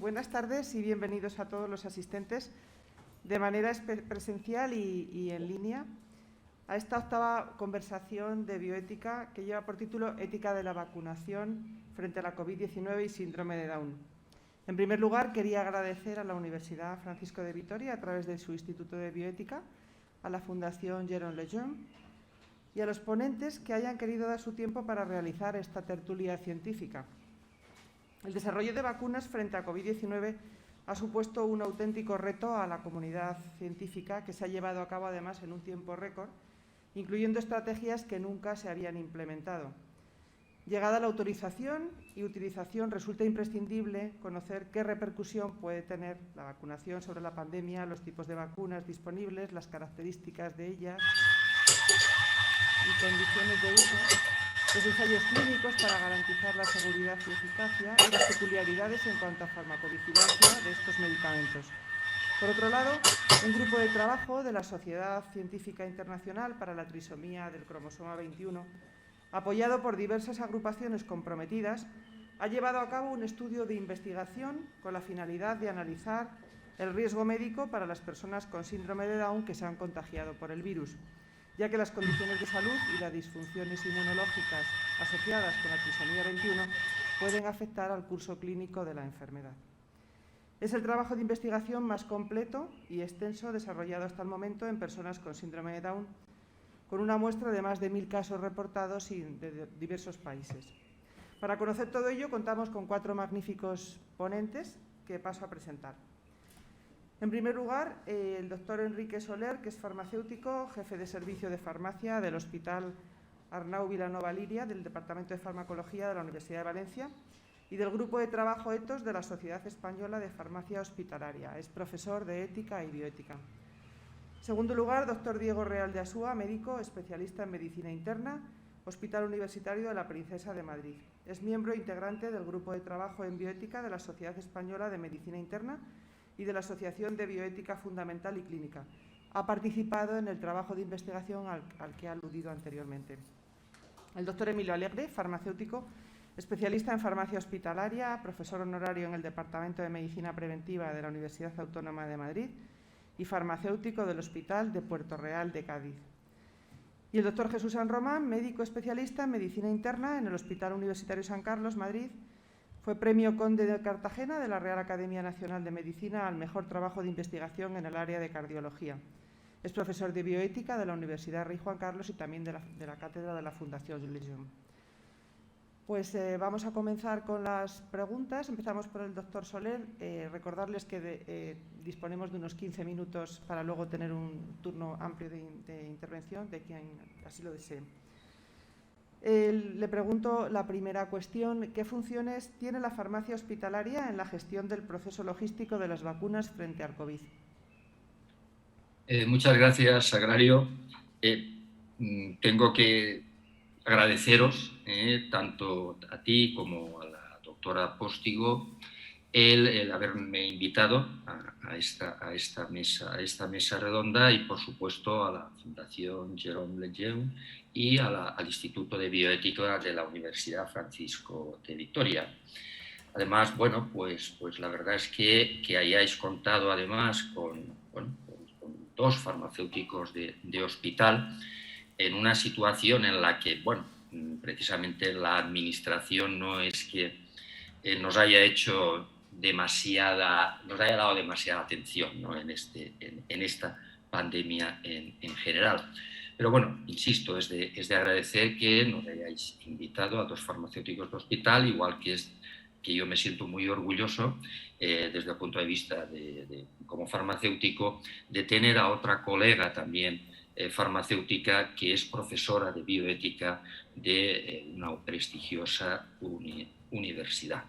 Buenas tardes y bienvenidos a todos los asistentes de manera presencial y en línea a esta octava conversación de bioética que lleva por título Ética de la vacunación frente a la COVID-19 y síndrome de Down. En primer lugar, quería agradecer a la Universidad Francisco de Vitoria, a través de su Instituto de Bioética, a la Fundación Jérôme Lejeune y a los ponentes que hayan querido dar su tiempo para realizar esta tertulia científica. El desarrollo de vacunas frente a COVID-19 ha supuesto un auténtico reto a la comunidad científica que se ha llevado a cabo además en un tiempo récord, incluyendo estrategias que nunca se habían implementado. Llegada la autorización y utilización, resulta imprescindible conocer qué repercusión puede tener la vacunación sobre la pandemia, los tipos de vacunas disponibles, las características de ellas y condiciones de uso, los ensayos clínicos para garantizar la seguridad y eficacia y las peculiaridades en cuanto a farmacovigilancia de estos medicamentos. Por otro lado, un grupo de trabajo de la Sociedad Científica Internacional para la Trisomía del Cromosoma 21, apoyado por diversas agrupaciones comprometidas, ha llevado a cabo un estudio de investigación con la finalidad de analizar el riesgo médico para las personas con síndrome de Down que se han contagiado por el virus, ya que las condiciones de salud y las disfunciones inmunológicas asociadas con la trisomía 21 pueden afectar al curso clínico de la enfermedad. Es el trabajo de investigación más completo y extenso desarrollado hasta el momento en personas con síndrome de Down, con una muestra de más de 1000 casos reportados de diversos países. Para conocer todo ello, contamos con 4 magníficos ponentes que paso a presentar. En primer lugar, el doctor Enrique Soler, que es farmacéutico, jefe de servicio de farmacia del Hospital Arnau Vilanova Liria, del Departamento de Farmacología de la Universidad de Valencia y del Grupo de Trabajo ETOS de la Sociedad Española de Farmacia Hospitalaria. Es profesor de Ética y Bioética. En segundo lugar, doctor Diego Real de Asúa, médico, especialista en Medicina Interna, Hospital Universitario de la Princesa de Madrid. Es miembro integrante del Grupo de Trabajo en Bioética de la Sociedad Española de Medicina Interna y de la Asociación de Bioética Fundamental y Clínica. Ha participado en el trabajo de investigación al que ha aludido anteriormente. El doctor Emilio Alegre, farmacéutico, especialista en farmacia hospitalaria, profesor honorario en el Departamento de Medicina Preventiva de la Universidad Autónoma de Madrid y farmacéutico del Hospital de Puerto Real de Cádiz. Y el doctor Jesús San Román, médico especialista en Medicina Interna en el Hospital Universitario San Carlos, Madrid. Fue Premio Conde de Cartagena de la Real Academia Nacional de Medicina al mejor trabajo de investigación en el área de cardiología. Es profesor de bioética de la Universidad Rey Juan Carlos y también de la cátedra de la Fundación Lejeune. Pues vamos a comenzar con las preguntas. Empezamos por el doctor Soler. Recordarles que disponemos de unos 15 minutos para luego tener un turno amplio de intervención de quien así lo desee. Le pregunto la primera cuestión: ¿qué funciones tiene la farmacia hospitalaria en la gestión del proceso logístico de las vacunas frente al COVID? Muchas gracias, Sagrario. Tengo que agradeceros tanto a ti como a la doctora Postigo el haberme invitado a esta mesa redonda y, por supuesto, a la Fundación Jérôme Lejeune y al Instituto de Bioética de la Universidad Francisco de Vitoria. Además, bueno, pues la verdad es que hayáis contado además con 2 farmacéuticos de hospital en una situación en la que, bueno, precisamente la administración no es que nos haya dado demasiada atención, ¿no?, en esta pandemia en general. Pero bueno, insisto, es de agradecer que nos hayáis invitado a 2 farmacéuticos de hospital, igual que yo me siento muy orgulloso desde el punto de vista como farmacéutico de tener a otra colega también farmacéutica que es profesora de bioética de una prestigiosa universidad.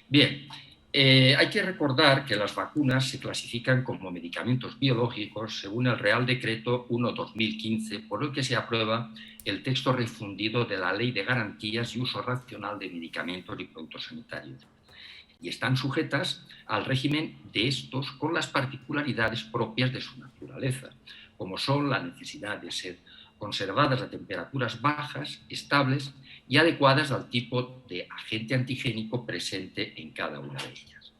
Bien, hay que recordar que las vacunas se clasifican como medicamentos biológicos según el Real Decreto 1/2015, por el que se aprueba el texto refundido de la Ley de Garantías y Uso Racional de Medicamentos y Productos Sanitarios, y están sujetas al régimen de estos con las particularidades propias de su naturaleza, como son la necesidad de ser conservadas a temperaturas bajas, estables y adecuadas al tipo de agente antigénico presente en cada una de ellas.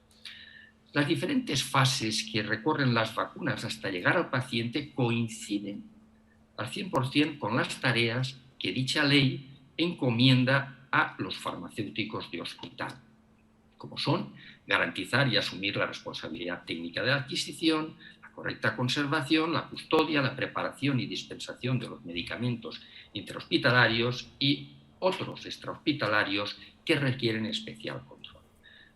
las diferentes fases que recorren las vacunas hasta llegar al paciente coinciden al 100% con las tareas que dicha ley encomienda a los farmacéuticos de hospital, como son garantizar y asumir la responsabilidad técnica de la adquisición, la correcta conservación, la custodia, la preparación y dispensación de los medicamentos interhospitalarios y otros extrahospitalarios que requieren especial control.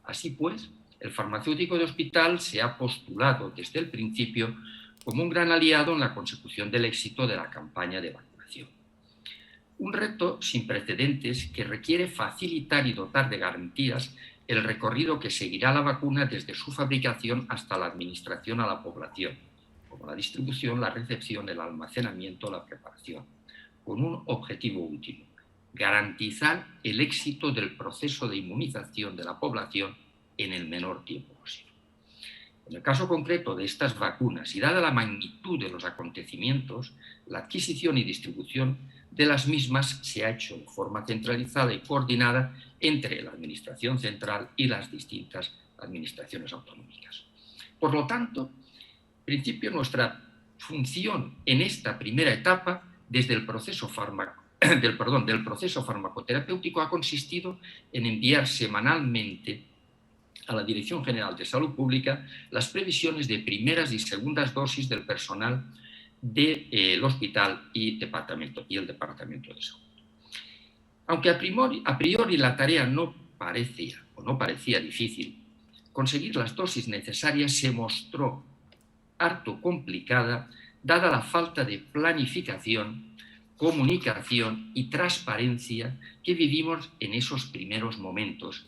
Así pues, el farmacéutico de hospital se ha postulado desde el principio como un gran aliado en la consecución del éxito de la campaña de vacunación. Un reto sin precedentes que requiere facilitar y dotar de garantías el recorrido que seguirá la vacuna desde su fabricación hasta la administración a la población, como la distribución, la recepción, el almacenamiento, la preparación, con un objetivo último: garantizar el éxito del proceso de inmunización de la población en el menor tiempo posible. En el caso concreto de estas vacunas, y dada la magnitud de los acontecimientos, la adquisición y distribución de las mismas se ha hecho de forma centralizada y coordinada entre la Administración central y las distintas administraciones autonómicas. Por lo tanto, en principio, nuestra función en esta primera etapa, desde el proceso del proceso farmacoterapéutico, ha consistido en enviar semanalmente a la Dirección General de Salud Pública las previsiones de primeras y segundas dosis del personal del hospital y el Departamento de Salud. Aunque a priori la tarea no parecía difícil, conseguir las dosis necesarias se mostró harto complicada, dada la falta de planificación, comunicación y transparencia que vivimos en esos primeros momentos,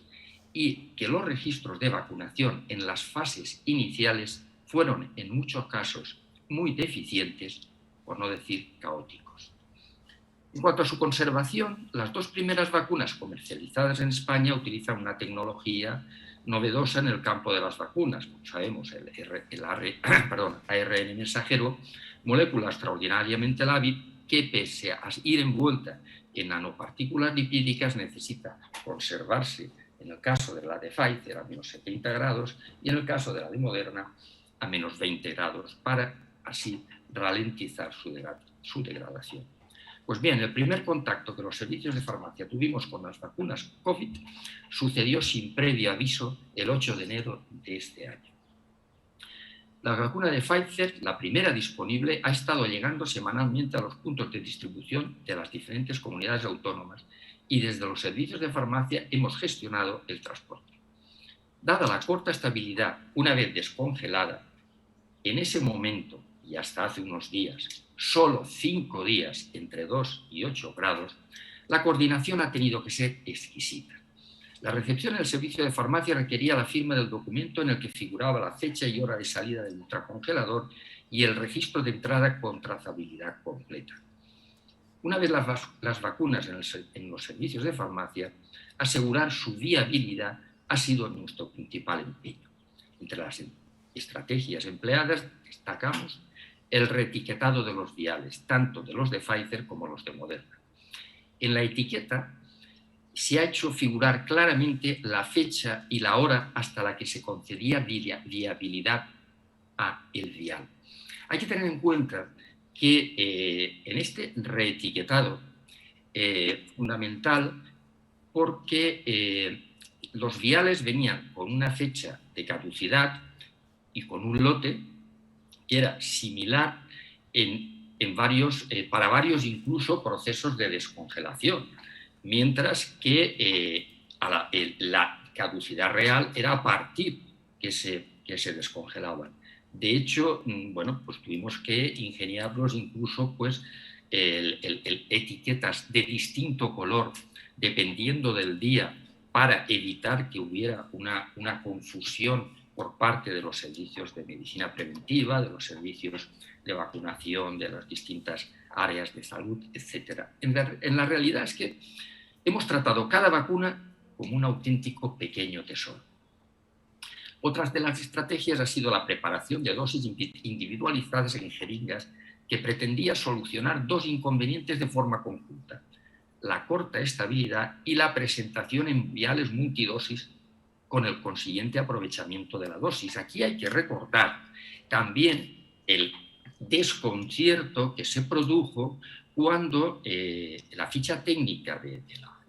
y que los registros de vacunación en las fases iniciales fueron, en muchos casos, muy deficientes, por no decir caóticos. En cuanto a su conservación, las dos primeras vacunas comercializadas en España utilizan una tecnología novedosa en el campo de las vacunas, como sabemos, el ARN mensajero, molécula extraordinariamente lábil que, pese a ir envuelta en nanopartículas lipídicas, necesita conservarse, en el caso de la de Pfizer, a menos 70 grados, y en el caso de la de Moderna, a menos 20 grados, para así ralentizar su degradación. Pues bien, el primer contacto que los servicios de farmacia tuvimos con las vacunas COVID sucedió sin previo aviso el 8 de enero de este año. La vacuna de Pfizer, la primera disponible, ha estado llegando semanalmente a los puntos de distribución de las diferentes comunidades autónomas, y desde los servicios de farmacia hemos gestionado el transporte. Dada la corta estabilidad, una vez descongelada, en ese momento y hasta hace unos días, solo 5 días entre 2 y 8 grados, la coordinación ha tenido que ser exquisita. La recepción en el servicio de farmacia requería la firma del documento en el que figuraba la fecha y hora de salida del ultracongelador y el registro de entrada con trazabilidad completa. Una vez las vacunas en los servicios de farmacia, asegurar su viabilidad ha sido nuestro principal empeño. Entre las estrategias empleadas destacamos el reetiquetado de los viales, tanto de los de Pfizer como los de Moderna. En la etiqueta se ha hecho figurar claramente la fecha y la hora hasta la que se concedía viabilidad a el vial. Hay que tener en cuenta que en este reetiquetado fundamental, porque los viales venían con una fecha de caducidad y con un lote que era similar para varios incluso procesos de descongelación, mientras que la caducidad real era a partir que se descongelaban. De hecho, bueno, pues tuvimos que ingeniarlos incluso pues, etiquetas de distinto color dependiendo del día para evitar que hubiera una confusión por parte de los servicios de medicina preventiva, de los servicios de vacunación, de las distintas áreas de salud, etc. En la realidad es que hemos tratado cada vacuna como un auténtico pequeño tesoro. Otras de las estrategias ha sido la preparación de dosis individualizadas en jeringas que pretendía solucionar dos inconvenientes de forma conjunta: la corta estabilidad y la presentación en viales multidosis con el consiguiente aprovechamiento de la dosis. Aquí hay que recordar también el desconcierto que se produjo cuando la ficha técnica de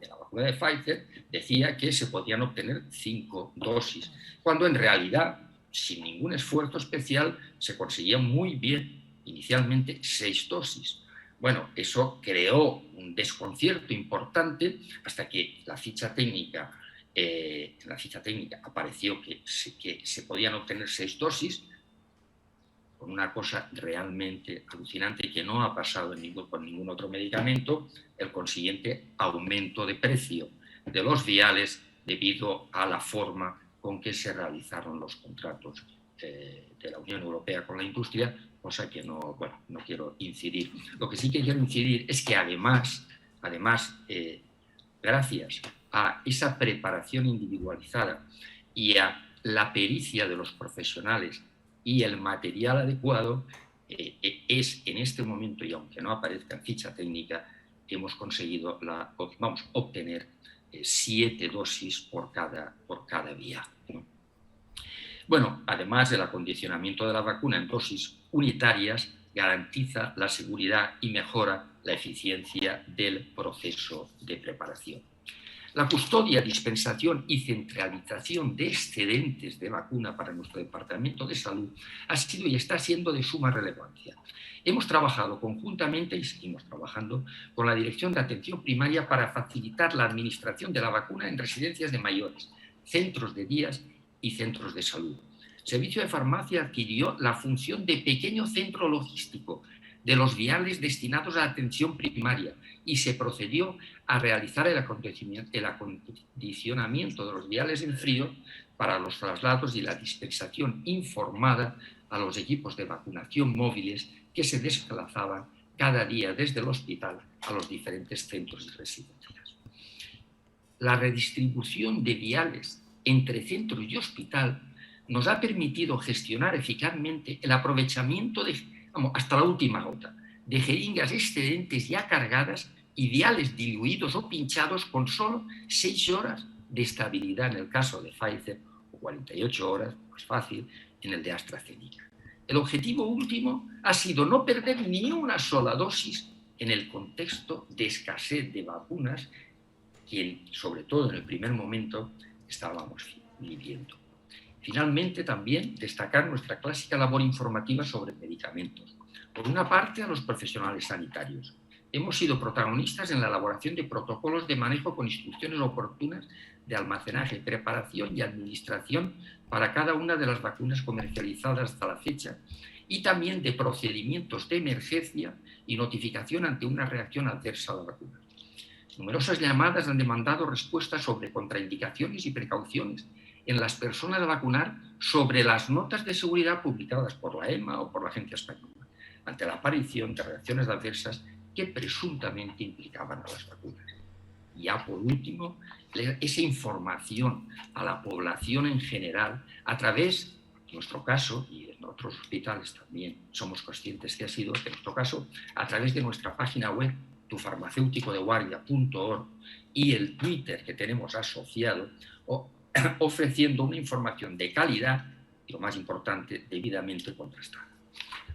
la vacuna de Pfizer decía que se podían obtener 5 dosis, cuando en realidad, sin ningún esfuerzo especial, se conseguían muy bien inicialmente 6 dosis. Bueno, eso creó un desconcierto importante hasta que en la ficha técnica apareció que se podían obtener 6 dosis, con una cosa realmente alucinante que no ha pasado con ningún otro medicamento, el consiguiente aumento de precio de los viales debido a la forma con que se realizaron los contratos de la Unión Europea con la industria, cosa que no quiero incidir. Lo que sí que quiero incidir es que además gracias a esa preparación individualizada y a la pericia de los profesionales y el material adecuado, es en este momento, y aunque no aparezca en ficha técnica, hemos conseguido obtener 7 dosis por cada vía. Bueno, además del acondicionamiento de la vacuna en dosis unitarias, garantiza la seguridad y mejora la eficiencia del proceso de preparación. La custodia, dispensación y centralización de excedentes de vacuna para nuestro Departamento de Salud ha sido y está siendo de suma relevancia. Hemos trabajado conjuntamente y seguimos trabajando con la Dirección de Atención Primaria para facilitar la administración de la vacuna en residencias de mayores, centros de días y centros de salud. El Servicio de Farmacia adquirió la función de pequeño centro logístico de los viales destinados a la atención primaria y se procedió a realizar el acondicionamiento de los viales en frío para los traslados y la dispensación informada a los equipos de vacunación móviles que se desplazaban cada día desde el hospital a los diferentes centros y residencias. La redistribución de viales entre centro y hospital nos ha permitido gestionar eficazmente el aprovechamiento hasta la última gota de jeringas excedentes ya cargadas y viales diluidos o pinchados con solo 6 horas de estabilidad en el caso de Pfizer o 48 horas, más fácil, en el de AstraZeneca. El objetivo último ha sido no perder ni una sola dosis en el contexto de escasez de vacunas que, sobre todo en el primer momento, estábamos viviendo. Finalmente, también destacar nuestra clásica labor informativa sobre medicamentos. Por una parte, a los profesionales sanitarios. Hemos sido protagonistas en la elaboración de protocolos de manejo con instrucciones oportunas de almacenaje, preparación y administración para cada una de las vacunas comercializadas hasta la fecha y también de procedimientos de emergencia y notificación ante una reacción adversa a la vacuna. Numerosas llamadas han demandado respuestas sobre contraindicaciones y precauciones en las personas a vacunar sobre las notas de seguridad publicadas por la EMA o por la Agencia Española, ante la aparición de reacciones adversas que presuntamente implicaban a las vacunas. Y ya por último, esa información a la población en general a través, en nuestro caso, y en otros hospitales también somos conscientes que ha sido, en nuestro caso, a través de nuestra página web tufarmacéuticodeguardia.org y el Twitter que tenemos asociado, ofreciendo una información de calidad y, lo más importante, debidamente contrastada.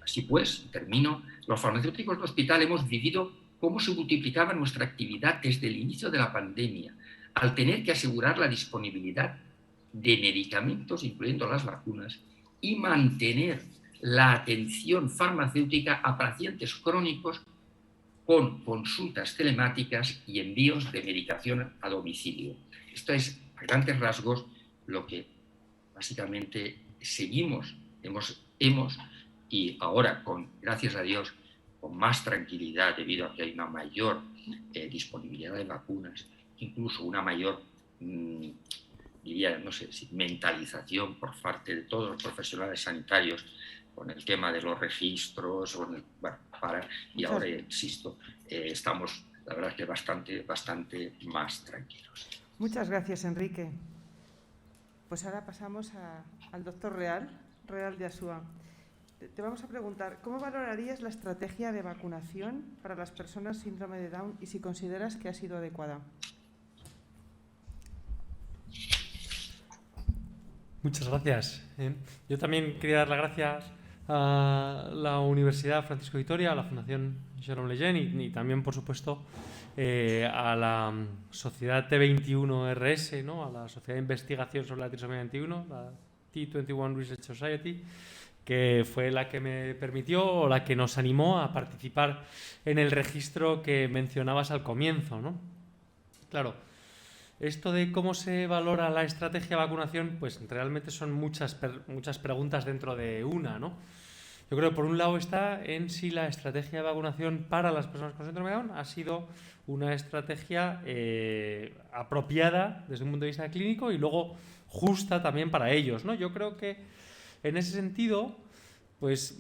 Así pues, termino, los farmacéuticos de hospital hemos vivido cómo se multiplicaba nuestra actividad desde el inicio de la pandemia, al tener que asegurar la disponibilidad de medicamentos, incluyendo las vacunas, y mantener la atención farmacéutica a pacientes crónicos con consultas telemáticas y envíos de medicación a domicilio. Esto es, a grandes rasgos, lo que básicamente seguimos, hemos y ahora, gracias a Dios, con más tranquilidad debido a que hay una mayor disponibilidad de vacunas, incluso una mayor, diría, no sé, mentalización por parte de todos los profesionales sanitarios con el tema de los registros, y ahora, insisto, estamos, la verdad, que bastante más tranquilos. Muchas gracias, Enrique. Pues ahora pasamos al doctor Real de Asúa. Te vamos a preguntar, ¿cómo valorarías la estrategia de vacunación para las personas síndrome de Down y si consideras que ha sido adecuada? Muchas gracias. Yo también quería dar las gracias a la Universidad Francisco de Vitoria, a la Fundación Jérôme Lejeune y también, por supuesto, a la Sociedad T21RS, ¿no? A la Sociedad de Investigación sobre la Trisomía 21, la T21 Research Society, que fue la que me permitió o la que nos animó a participar en el registro que mencionabas al comienzo, ¿no? Claro, esto de cómo se valora la estrategia de vacunación, pues realmente son muchas preguntas dentro de una, ¿no? Yo creo que por un lado está en si la estrategia de vacunación para las personas con síndrome de Down ha sido una estrategia apropiada desde un punto de vista clínico y luego justa también para ellos, ¿no? Yo creo que en ese sentido, pues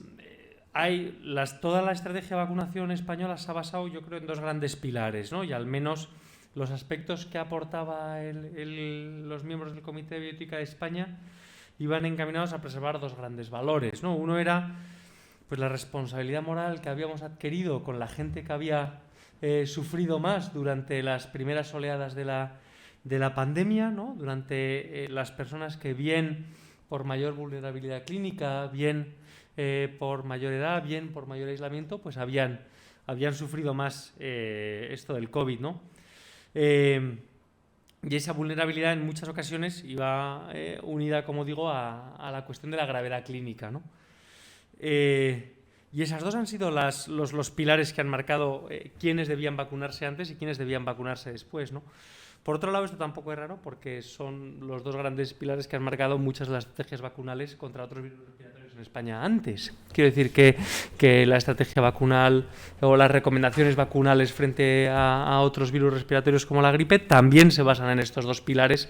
toda la estrategia de vacunación española se ha basado, yo creo, en dos grandes pilares, ¿no? Y al menos los aspectos que aportaba los miembros del Comité de Bioética de España iban encaminados a preservar dos grandes valores, ¿no? Uno era pues la responsabilidad moral que habíamos adquirido con la gente que había sufrido más durante las primeras oleadas de la pandemia, ¿no? Durante las personas que bien por mayor vulnerabilidad clínica, bien por mayor edad, bien por mayor aislamiento, pues habían sufrido más esto del COVID, ¿no? Y esa vulnerabilidad en muchas ocasiones iba unida, como digo, a la cuestión de la gravedad clínica, ¿no? Y esas dos han sido los pilares que han marcado quiénes debían vacunarse antes y quiénes debían vacunarse después, ¿no? Por otro lado, esto tampoco es raro porque son los dos grandes pilares que han marcado muchas de las estrategias vacunales contra otros virus respiratorios en España antes. Quiero decir que la estrategia vacunal o las recomendaciones vacunales frente a otros virus respiratorios como la gripe también se basan en estos dos pilares,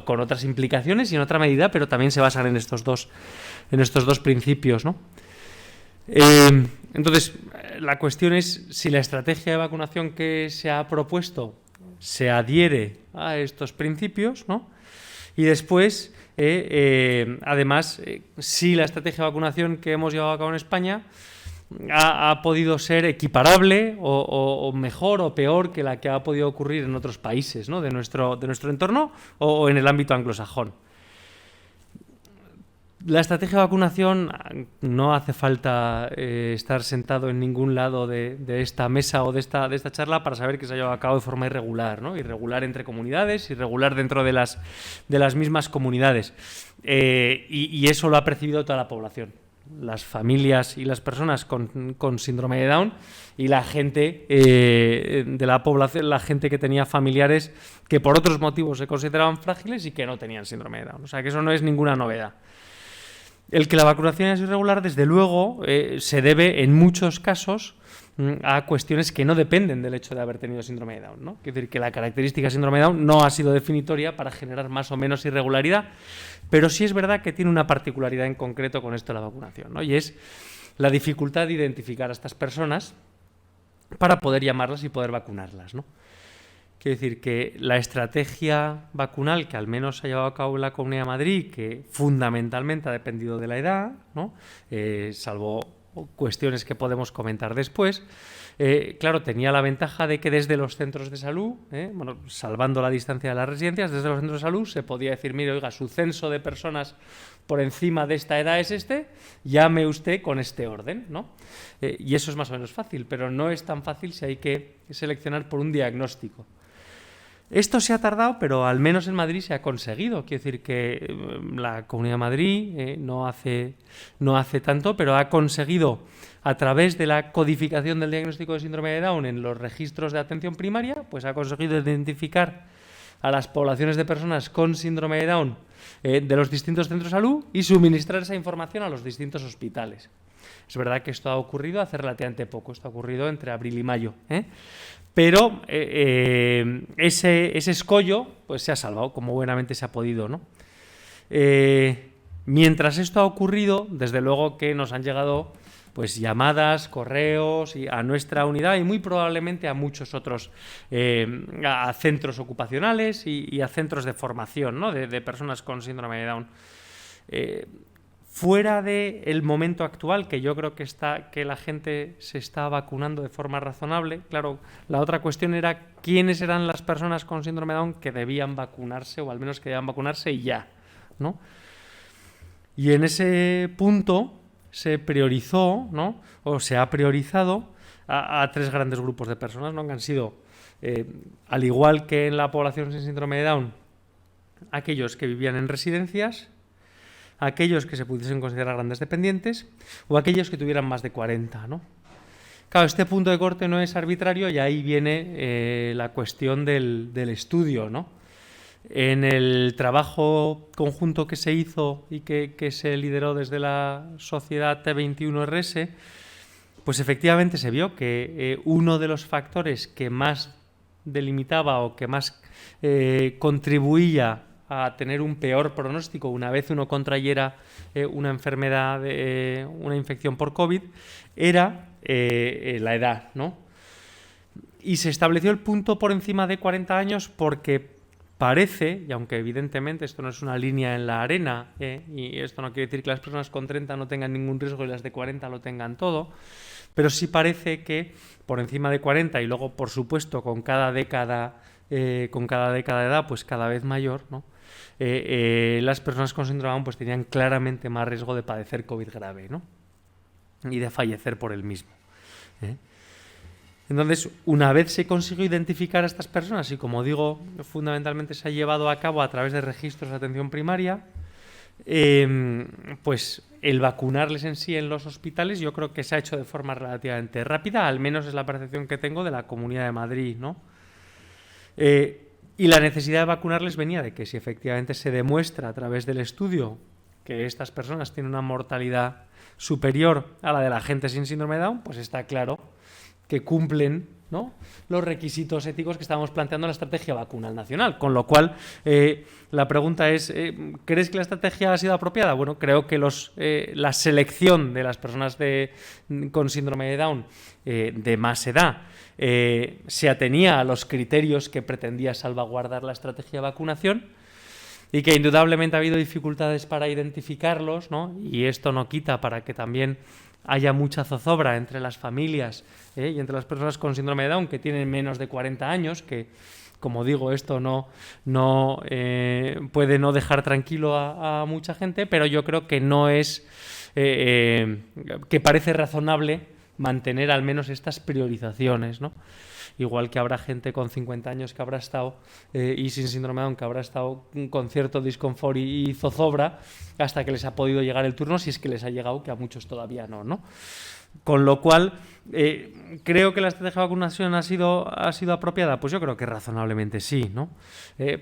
con otras implicaciones y en otra medida, pero también se basan en estos dos principios, ¿no? Entonces, la cuestión es si la estrategia de vacunación que se ha propuesto se adhiere a estos principios, ¿no? Y después, además, si la estrategia de vacunación que hemos llevado a cabo en España ha podido ser equiparable o mejor o peor que la que ha podido ocurrir en otros países, ¿no? de nuestro entorno o en el ámbito anglosajón. La estrategia de vacunación, no hace falta estar sentado en ningún lado de esta mesa o de esta charla para saber que se ha llevado a cabo de forma irregular, ¿no? Irregular entre comunidades, irregular dentro de las mismas comunidades. Y eso lo ha percibido toda la población. Las familias y las personas con síndrome de Down y la gente de la población, la gente que tenía familiares que por otros motivos se consideraban frágiles y que no tenían síndrome de Down. O sea que eso no es ninguna novedad. El que la vacunación es irregular, desde luego, se debe en muchos casos a cuestiones que no dependen del hecho de haber tenido síndrome de Down, ¿no? Es decir, que la característica síndrome de Down no ha sido definitoria para generar más o menos irregularidad, pero sí es verdad que tiene una particularidad en concreto con esto de la vacunación, ¿no? Y es la dificultad de identificar a estas personas para poder llamarlas y poder vacunarlas, ¿no? Quiero decir que la estrategia vacunal que al menos se ha llevado a cabo en la Comunidad de Madrid, que fundamentalmente ha dependido de la edad, ¿no? Salvo cuestiones que podemos comentar después, claro, tenía la ventaja de que desde los centros de salud, bueno, salvando la distancia de las residencias, desde los centros de salud se podía decir, mire, oiga, su censo de personas por encima de esta edad es este, llame usted con este orden, ¿no? Y eso es más o menos fácil, pero no es tan fácil si hay que seleccionar por un diagnóstico. Esto se ha tardado, pero al menos en Madrid se ha conseguido. Quiero decir que la Comunidad de Madrid no hace tanto, pero ha conseguido, a través de la codificación del diagnóstico de síndrome de Down en los registros de atención primaria, pues ha conseguido identificar a las poblaciones de personas con síndrome de Down de los distintos centros de salud y suministrar esa información a los distintos hospitales. Es verdad que esto ha ocurrido hace relativamente poco, esto ha ocurrido entre abril y mayo, pero ese escollo pues se ha salvado como buenamente se ha podido, ¿no? Mientras esto ha ocurrido, desde luego que nos han llegado pues llamadas, correos a nuestra unidad y muy probablemente a muchos otros, a centros ocupacionales y a centros de formación, ¿no? de personas con síndrome de Down. Fuera del momento actual, que yo creo que la gente se está vacunando de forma razonable, claro, la otra cuestión era quiénes eran las personas con síndrome de Down que debían vacunarse o al menos que debían vacunarse ya, ¿no? Y en ese punto se priorizó, ¿no? O se ha priorizado a 3 grandes grupos de personas, ¿no? Que han sido, al igual que en la población sin síndrome de Down, aquellos que vivían en residencias, aquellos que se pudiesen considerar grandes dependientes o aquellos que tuvieran más de 40, ¿no? Claro, este punto de corte no es arbitrario y ahí viene la cuestión del estudio, ¿no? En el trabajo conjunto que se hizo y que se lideró desde la sociedad T21RS, pues efectivamente se vio que uno de los factores que más delimitaba o que más contribuía a tener un peor pronóstico una vez uno contrayera una enfermedad, una infección por COVID, era la edad, ¿no? Y se estableció el punto por encima de 40 años porque parece, y aunque evidentemente esto no es una línea en la arena, y esto no quiere decir que las personas con 30 no tengan ningún riesgo y las de 40 lo tengan todo, pero sí parece que por encima de 40 y luego, por supuesto, con cada década de edad, pues cada vez mayor, ¿no? Las personas con síndrome de Down pues tenían claramente más riesgo de padecer COVID grave, ¿no? Y de fallecer por el mismo. Entonces, una vez se consiguió identificar a estas personas, y como digo, fundamentalmente se ha llevado a cabo a través de registros de atención primaria, pues el vacunarles en sí en los hospitales yo creo que se ha hecho de forma relativamente rápida, al menos es la percepción que tengo de la Comunidad de Madrid, ¿no? Y la necesidad de vacunarles venía de que si efectivamente se demuestra a través del estudio que estas personas tienen una mortalidad superior a la de la gente sin síndrome de Down, pues está claro que cumplen, ¿no?, los requisitos éticos que estábamos planteando en la estrategia vacunal nacional. Con lo cual, la pregunta es, ¿crees que la estrategia ha sido apropiada? Bueno, creo que la selección de las personas con síndrome de Down de más edad se atenía a los criterios que pretendía salvaguardar la estrategia de vacunación y que indudablemente ha habido dificultades para identificarlos, ¿no? Y esto no quita para que también haya mucha zozobra entre las familias y entre las personas con síndrome de Down que tienen menos de 40 años, que, como digo, esto no puede no dejar tranquilo a mucha gente, pero yo creo que no es que parece razonable mantener al menos estas priorizaciones, ¿no? Igual que habrá gente con 50 años que habrá estado y sin síndrome de Down que habrá estado con cierto disconfort y zozobra hasta que les ha podido llegar el turno, si es que les ha llegado, que a muchos todavía no, ¿no? Con lo cual, ¿creo que la estrategia de vacunación ha sido apropiada? Pues yo creo que razonablemente sí, ¿no?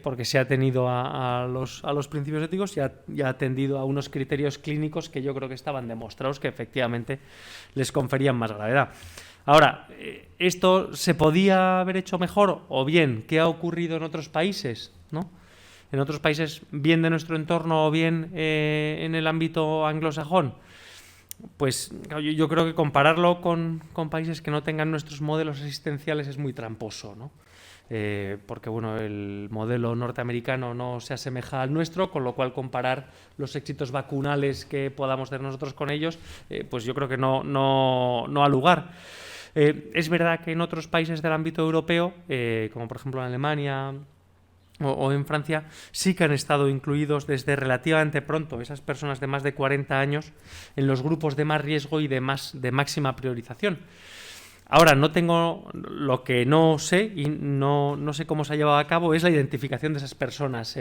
Porque se ha atendido a los principios éticos y ha atendido a unos criterios clínicos que yo creo que estaban demostrados que efectivamente les conferían más gravedad. Ahora, ¿esto se podía haber hecho mejor? O bien, ¿qué ha ocurrido en otros países, ¿no? En otros países, bien de nuestro entorno o bien en el ámbito anglosajón. Pues yo creo que compararlo con países que no tengan nuestros modelos asistenciales es muy tramposo, ¿no? Porque bueno, el modelo norteamericano no se asemeja al nuestro, con lo cual comparar los éxitos vacunales que podamos tener nosotros con ellos, pues yo creo que no ha lugar. Es verdad que en otros países del ámbito europeo, como por ejemplo en Alemania o en Francia, sí que han estado incluidos desde relativamente pronto esas personas de más de 40 años en los grupos de más riesgo y de máxima priorización. Ahora, lo que no sé y no sé cómo se ha llevado a cabo es la identificación de esas personas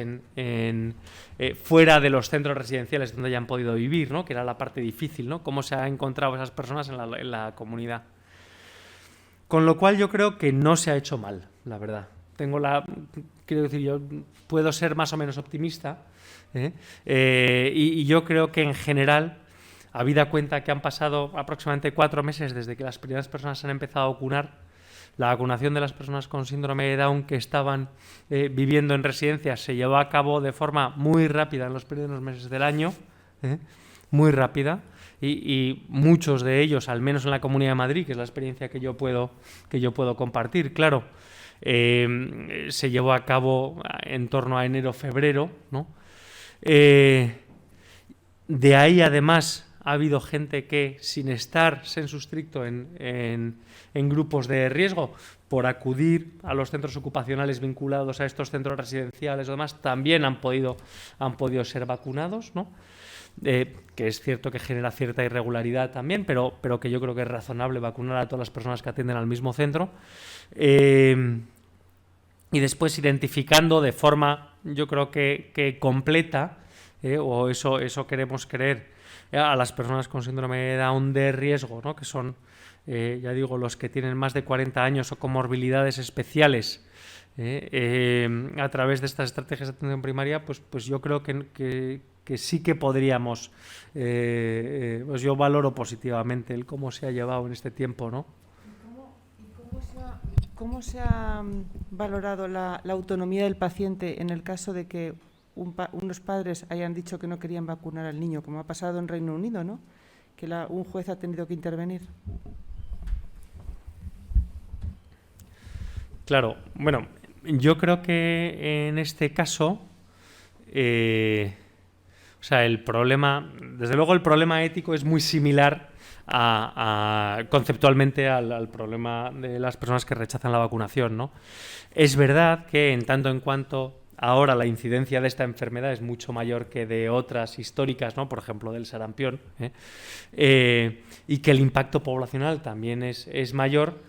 fuera de los centros residenciales donde hayan podido vivir, ¿no? Que era la parte difícil, ¿no? Cómo se han encontrado esas personas en la comunidad. Con lo cual yo creo que no se ha hecho mal, la verdad. Quiero decir, yo puedo ser más o menos optimista, y yo creo que en general, habida cuenta que han pasado aproximadamente 4 meses desde que las primeras personas han empezado a vacunar, la vacunación de las personas con síndrome de Down que estaban viviendo en residencias se llevó a cabo de forma muy rápida en los primeros meses del año, muy rápida, y muchos de ellos, al menos en la Comunidad de Madrid, que es la experiencia que yo puedo compartir, claro, se llevó a cabo en torno a enero-febrero, ¿no? De ahí, además, ha habido gente que, sin estar sensu stricto en grupos de riesgo, por acudir a los centros ocupacionales vinculados a estos centros residenciales o demás, también han podido ser vacunados, ¿no? Que es cierto que genera cierta irregularidad también, pero que yo creo que es razonable vacunar a todas las personas que atienden al mismo centro. Y después identificando de forma, yo creo que completa, o eso queremos creer, a las personas con síndrome de Down de riesgo, ¿no? Que son, ya digo, los que tienen más de 40 años o comorbilidades especiales, a través de estas estrategias de atención primaria, pues yo creo que sí que podríamos, pues yo valoro positivamente el cómo se ha llevado en este tiempo, ¿no? ¿Cómo se ha valorado la autonomía del paciente en el caso de que unos padres hayan dicho que no querían vacunar al niño, como ha pasado en Reino Unido, ¿no? Que un juez ha tenido que intervenir? Claro, bueno, yo creo que en este caso, o sea, el problema, desde luego el problema ético es muy similar conceptualmente al problema de las personas que rechazan la vacunación, ¿no? Es verdad que en tanto en cuanto ahora la incidencia de esta enfermedad es mucho mayor que de otras históricas, ¿no? Por ejemplo, del sarampión, y que el impacto poblacional también es mayor,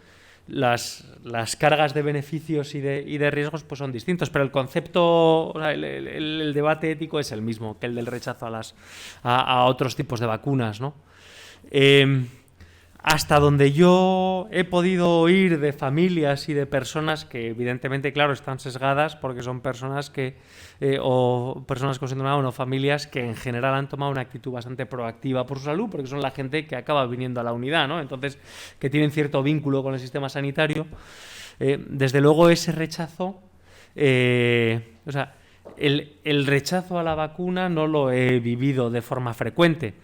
las cargas de beneficios y de riesgos pues son distintos, pero el concepto, o sea, el debate ético es el mismo que el del rechazo a otros tipos de vacunas, ¿no? Hasta donde yo he podido oír de familias y de personas que evidentemente, claro, están sesgadas porque son personas o personas con síndrome de Down o familias que en general han tomado una actitud bastante proactiva por su salud, porque son la gente que acaba viniendo a la unidad, ¿no? Entonces, que tienen cierto vínculo con el sistema sanitario. Desde luego ese rechazo, o sea, el rechazo a la vacuna no lo he vivido de forma frecuente.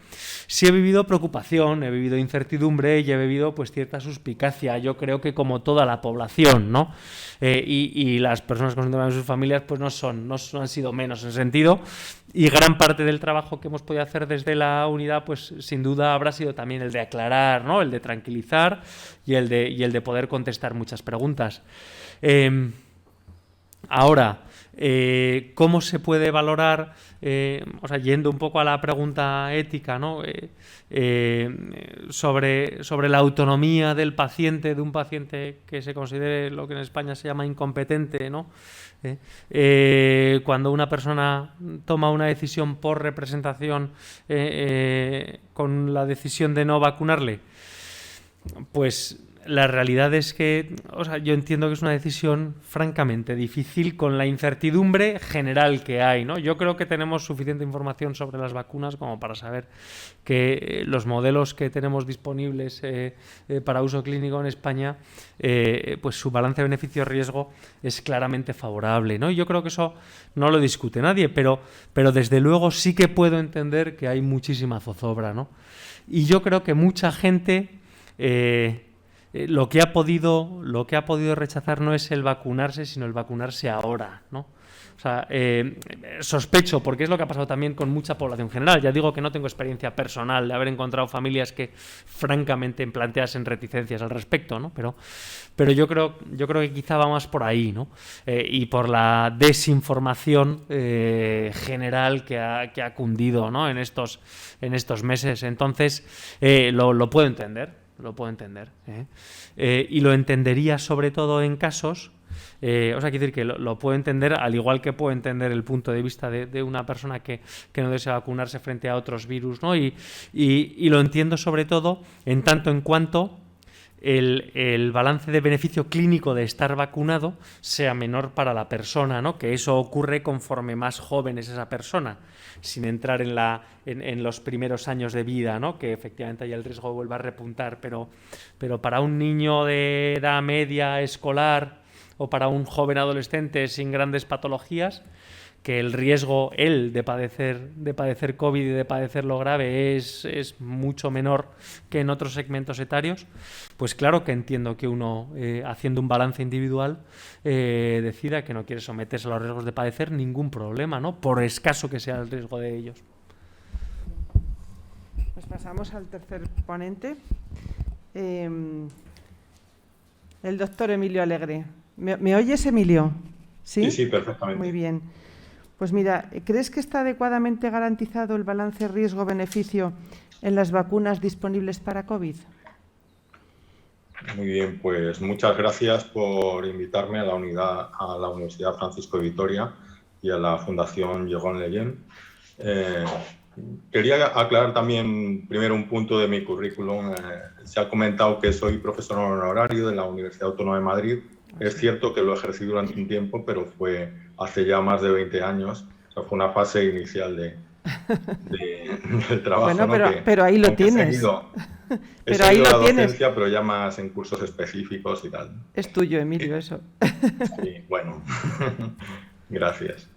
Sí he vivido preocupación, he vivido incertidumbre y he vivido pues cierta suspicacia, yo creo que como toda la población, ¿no? Y las personas con síndrome de sus familias pues no han sido menos en ese sentido, y gran parte del trabajo que hemos podido hacer desde la unidad pues sin duda habrá sido también el de aclarar, ¿no? El de tranquilizar y el de poder contestar muchas preguntas. Ahora, ¿cómo se puede valorar, o sea, yendo un poco a la pregunta ética, ¿no? Sobre la autonomía del paciente, de un paciente que se considere lo que en España se llama incompetente, ¿no? Cuando una persona toma una decisión por representación con la decisión de no vacunarle, pues la realidad es que, o sea, yo entiendo que es una decisión francamente difícil con la incertidumbre general que hay, ¿no? Yo creo que tenemos suficiente información sobre las vacunas como para saber que los modelos que tenemos disponibles para uso clínico en España, pues su balance beneficio-riesgo es claramente favorable, ¿no? Y yo creo que eso no lo discute nadie, pero desde luego sí que puedo entender que hay muchísima zozobra, ¿no? Y yo creo que mucha gente lo que ha podido rechazar no es el vacunarse, sino el vacunarse ahora, ¿no? O sea, sospecho, porque es lo que ha pasado también con mucha población general. Ya digo que no tengo experiencia personal de haber encontrado familias que francamente planteasen reticencias al respecto, ¿no? Pero yo creo que quizá va más por ahí, ¿no? Y por la desinformación general que ha cundido, ¿no? en estos meses. Entonces, lo puedo entender. Y lo entendería sobre todo en casos, o sea, quiero decir que lo puedo entender, al igual que puedo entender el punto de vista de una persona que no desea vacunarse frente a otros virus, ¿no? Y lo entiendo sobre todo en tanto en cuanto el balance de beneficio clínico de estar vacunado sea menor para la persona, ¿no? Que eso ocurre conforme más joven es esa persona, sin entrar en los primeros años de vida, ¿no? Que efectivamente hay el riesgo de vuelva a repuntar, pero para un niño de edad media escolar o para un joven adolescente sin grandes patologías, que el riesgo de padecer COVID y de padecerlo grave es mucho menor que en otros segmentos etarios, pues claro que entiendo que uno, haciendo un balance individual, decida que no quiere someterse a los riesgos de padecer ningún problema, ¿no? Por escaso que sea el riesgo de ellos. Pues Pasamos al tercer ponente, el doctor Emilio Alegre. ¿Me oyes, Emilio? Sí, sí, perfectamente. Muy bien. Pues mira, ¿crees que está adecuadamente garantizado el balance riesgo-beneficio en las vacunas disponibles para COVID? Muy bien, pues muchas gracias por invitarme a la Universidad Francisco de Vitoria y a la Fundación Llegón Leyen. Quería aclarar también primero un punto de mi currículum. Se ha comentado que soy profesor honorario de la Universidad Autónoma de Madrid. Es cierto que lo ejercí durante un tiempo, pero fue hace ya más de 20 años. O sea, fue una fase inicial del trabajo. Bueno, ¿no? pero ahí lo tienes. He seguido la docencia, pero ya más en cursos específicos y tal. Es tuyo, Emilio, eso. Sí, bueno, gracias.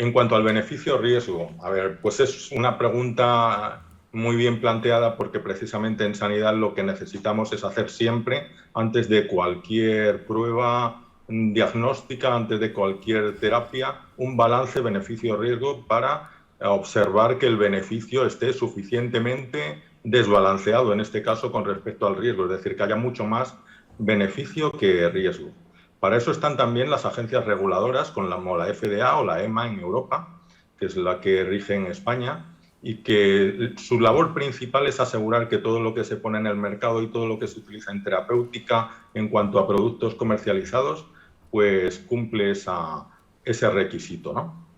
En cuanto al beneficio-riesgo, a ver, pues es una pregunta muy bien planteada porque precisamente en sanidad lo que necesitamos es hacer siempre, antes de cualquier prueba diagnóstica, antes de cualquier terapia, un balance beneficio-riesgo para observar que el beneficio esté suficientemente desbalanceado, en este caso con respecto al riesgo, es decir, que haya mucho más beneficio que riesgo. Para eso están también las agencias reguladoras, como la FDA o la EMA en Europa, que es la que rige en España, y que su labor principal es asegurar que todo lo que se pone en el mercado y todo lo que se utiliza en terapéutica en cuanto a productos comercializados, pues cumple ese requisito, ¿no?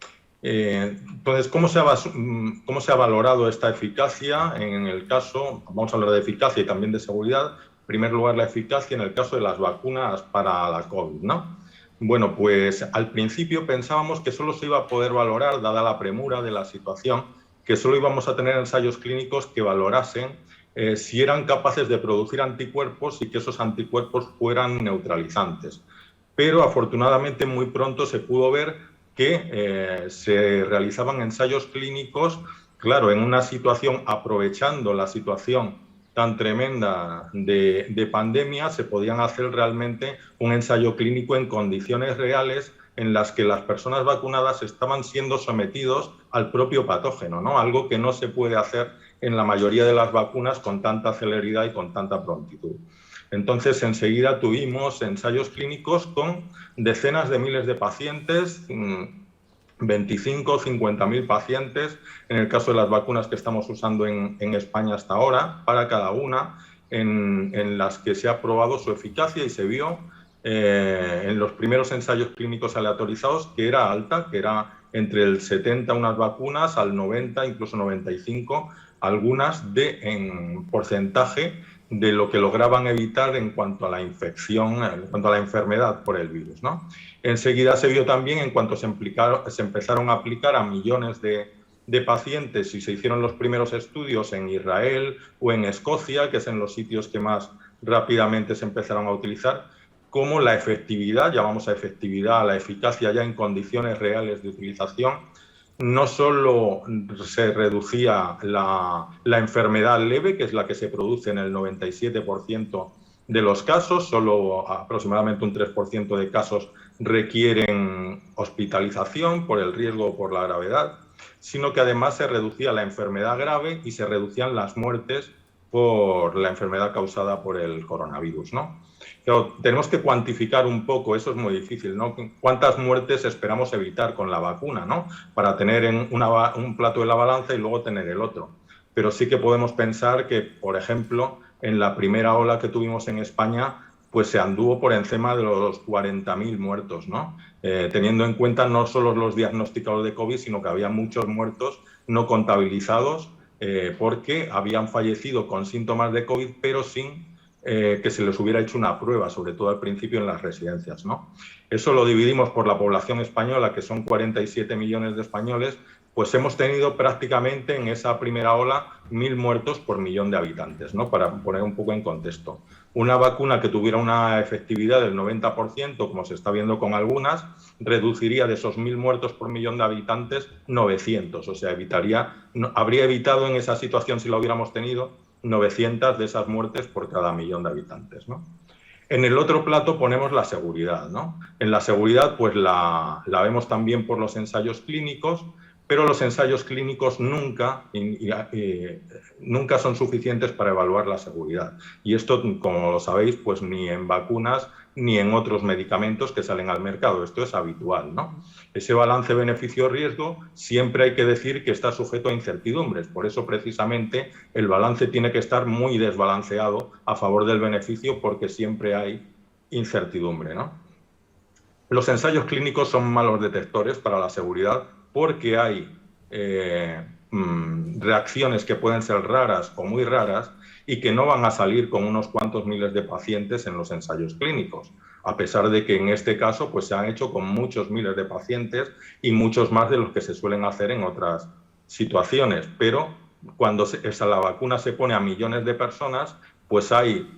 Entonces, ¿cómo se ha valorado esta eficacia en el caso? Vamos a hablar de eficacia y también de seguridad. En primer lugar, la eficacia en el caso de las vacunas para la COVID, ¿no? Bueno, pues al principio pensábamos que solo se iba a poder valorar, dada la premura de la situación, que solo íbamos a tener ensayos clínicos que valorasen si eran capaces de producir anticuerpos y que esos anticuerpos fueran neutralizantes. Pero afortunadamente muy pronto se pudo ver que se realizaban ensayos clínicos, claro, en una situación, aprovechando la situación tan tremenda de pandemia, se podían hacer realmente un ensayo clínico en condiciones reales en las que las personas vacunadas estaban siendo sometidos al propio patógeno, ¿no? Algo que no se puede hacer en la mayoría de las vacunas con tanta celeridad y con tanta prontitud. Entonces, enseguida tuvimos ensayos clínicos con decenas de miles de pacientes, 25 o 50.000 pacientes, en el caso de las vacunas que estamos usando en España hasta ahora, para cada una, en las que se ha probado su eficacia y se vio en los primeros ensayos clínicos aleatorizados que era alta, que era entre el 70 unas vacunas al 90, incluso 95, algunas en porcentaje de lo que lograban evitar en cuanto a la infección, en cuanto a la enfermedad por el virus, ¿no? Enseguida se vio también, en cuanto se empezaron a aplicar a millones de pacientes y se hicieron los primeros estudios en Israel o en Escocia, que es en los sitios que más rápidamente se empezaron a utilizar, cómo la efectividad, llamamos a efectividad, a la eficacia ya en condiciones reales de utilización, no solo se reducía la enfermedad leve, que es la que se produce en el 97% de los casos, solo aproximadamente un 3% de casos requieren hospitalización por el riesgo o por la gravedad, sino que además se reducía la enfermedad grave y se reducían las muertes por la enfermedad causada por el coronavirus, ¿no? Pero tenemos que cuantificar un poco, eso es muy difícil, ¿no? ¿Cuántas muertes esperamos evitar con la vacuna, ¿no? Para tener un plato de la balanza y luego tener el otro. Pero sí que podemos pensar que, por ejemplo, en la primera ola que tuvimos en España, pues se anduvo por encima de los 40.000 muertos, ¿no? Teniendo en cuenta no solo los diagnosticados de COVID, sino que había muchos muertos no contabilizados porque habían fallecido con síntomas de COVID, pero sin que se les hubiera hecho una prueba, sobre todo al principio en las residencias, ¿no? Eso lo dividimos por la población española, que son 47 millones de españoles, pues hemos tenido prácticamente en esa primera ola 1.000 muertos por millón de habitantes, ¿no? Para poner un poco en contexto. Una vacuna que tuviera una efectividad del 90%, como se está viendo con algunas, reduciría de esos 1.000 muertos por millón de habitantes 900, o sea, habría evitado en esa situación, si la hubiéramos tenido, 900 de esas muertes por cada millón de habitantes, ¿no? En el otro plato ponemos la seguridad, ¿no? En la seguridad, pues la vemos también por los ensayos clínicos, pero los ensayos clínicos nunca son suficientes para evaluar la seguridad. Y esto, como lo sabéis, pues ni en vacunas ni en otros medicamentos que salen al mercado. Esto es habitual, ¿no? Ese balance beneficio-riesgo siempre hay que decir que está sujeto a incertidumbres. Por eso, precisamente, el balance tiene que estar muy desbalanceado a favor del beneficio, porque siempre hay incertidumbre, ¿no? Los ensayos clínicos son malos detectores para la seguridad, porque hay reacciones que pueden ser raras o muy raras y que no van a salir con unos cuantos miles de pacientes en los ensayos clínicos, a pesar de que en este caso pues, se han hecho con muchos miles de pacientes y muchos más de los que se suelen hacer en otras situaciones. Pero cuando la vacuna se pone a millones de personas, pues hay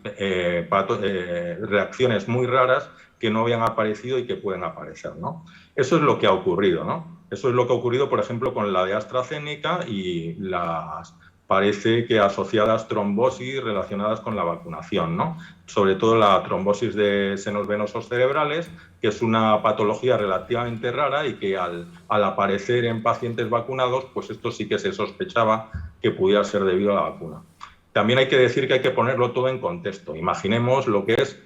reacciones muy raras que no habían aparecido y que pueden aparecer, ¿no? Eso es lo que ha ocurrido, ¿no? Eso es lo que ha ocurrido, por ejemplo, con la de AstraZeneca y las, parece que asociadas trombosis relacionadas con la vacunación, ¿no? Sobre todo la trombosis de senos venosos cerebrales, que es una patología relativamente rara y que al aparecer en pacientes vacunados, pues esto sí que se sospechaba que pudiera ser debido a la vacuna. También hay que decir que hay que ponerlo todo en contexto. Imaginemos lo que es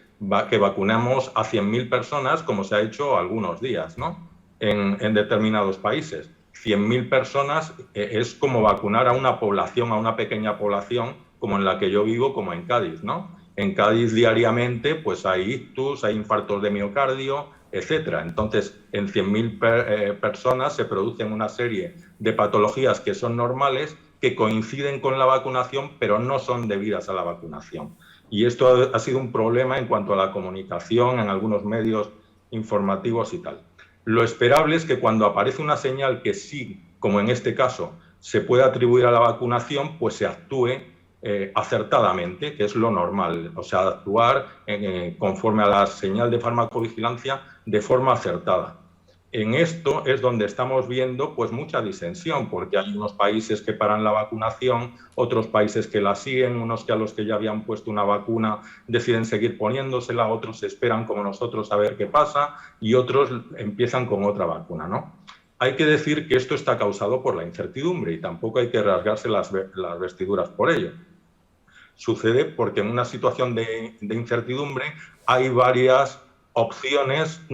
que vacunamos a 100.000 personas, como se ha hecho algunos días, ¿no? En determinados países. 100.000 personas es como vacunar a una población, a una pequeña población, como en la que yo vivo, como en Cádiz, ¿no? En Cádiz diariamente pues hay ictus, hay infartos de miocardio, etcétera. Entonces, en 100.000 personas se producen una serie de patologías que son normales, que coinciden con la vacunación, pero no son debidas a la vacunación. Y esto ha sido un problema en cuanto a la comunicación en algunos medios informativos y tal. Lo esperable es que cuando aparece una señal que sí, como en este caso, se puede atribuir a la vacunación, pues se actúe acertadamente, que es lo normal, o sea, actuar conforme a la señal de farmacovigilancia de forma acertada. En esto es donde estamos viendo pues mucha disensión, porque hay unos países que paran la vacunación, otros países que la siguen, unos que a los que ya habían puesto una vacuna deciden seguir poniéndosela, otros esperan como nosotros a ver qué pasa y otros empiezan con otra vacuna, ¿no? Hay que decir que esto está causado por la incertidumbre y tampoco hay que rasgarse las vestiduras por ello. Sucede porque en una situación de incertidumbre hay varias opciones que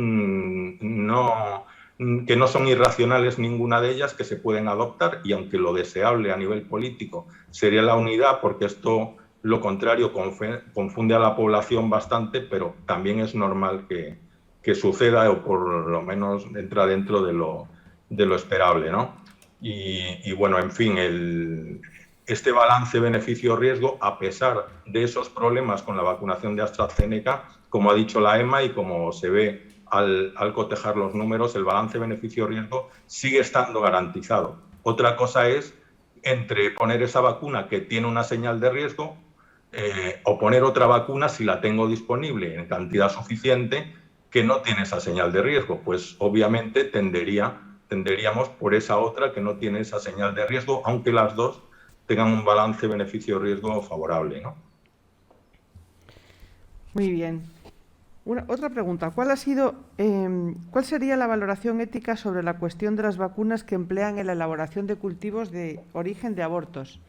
no son irracionales ninguna de ellas, que se pueden adoptar, y aunque lo deseable a nivel político sería la unidad, porque esto lo contrario confunde a la población bastante, pero también es normal que suceda, o por lo menos entra dentro de lo esperable, ¿no? Y bueno, en fin, este balance beneficio-riesgo, a pesar de esos problemas con la vacunación de AstraZeneca, como ha dicho la EMA y como se ve al cotejar los números, el balance beneficio-riesgo sigue estando garantizado. Otra cosa es entre poner esa vacuna que tiene una señal de riesgo o poner otra vacuna, si la tengo disponible en cantidad suficiente, que no tiene esa señal de riesgo. Pues obviamente tenderíamos por esa otra que no tiene esa señal de riesgo, aunque las dos tengan un balance beneficio-riesgo favorable, ¿no? Muy bien. Otra pregunta. ¿Cuál sería la valoración ética sobre la cuestión de las vacunas que emplean en la elaboración de cultivos de origen de abortos?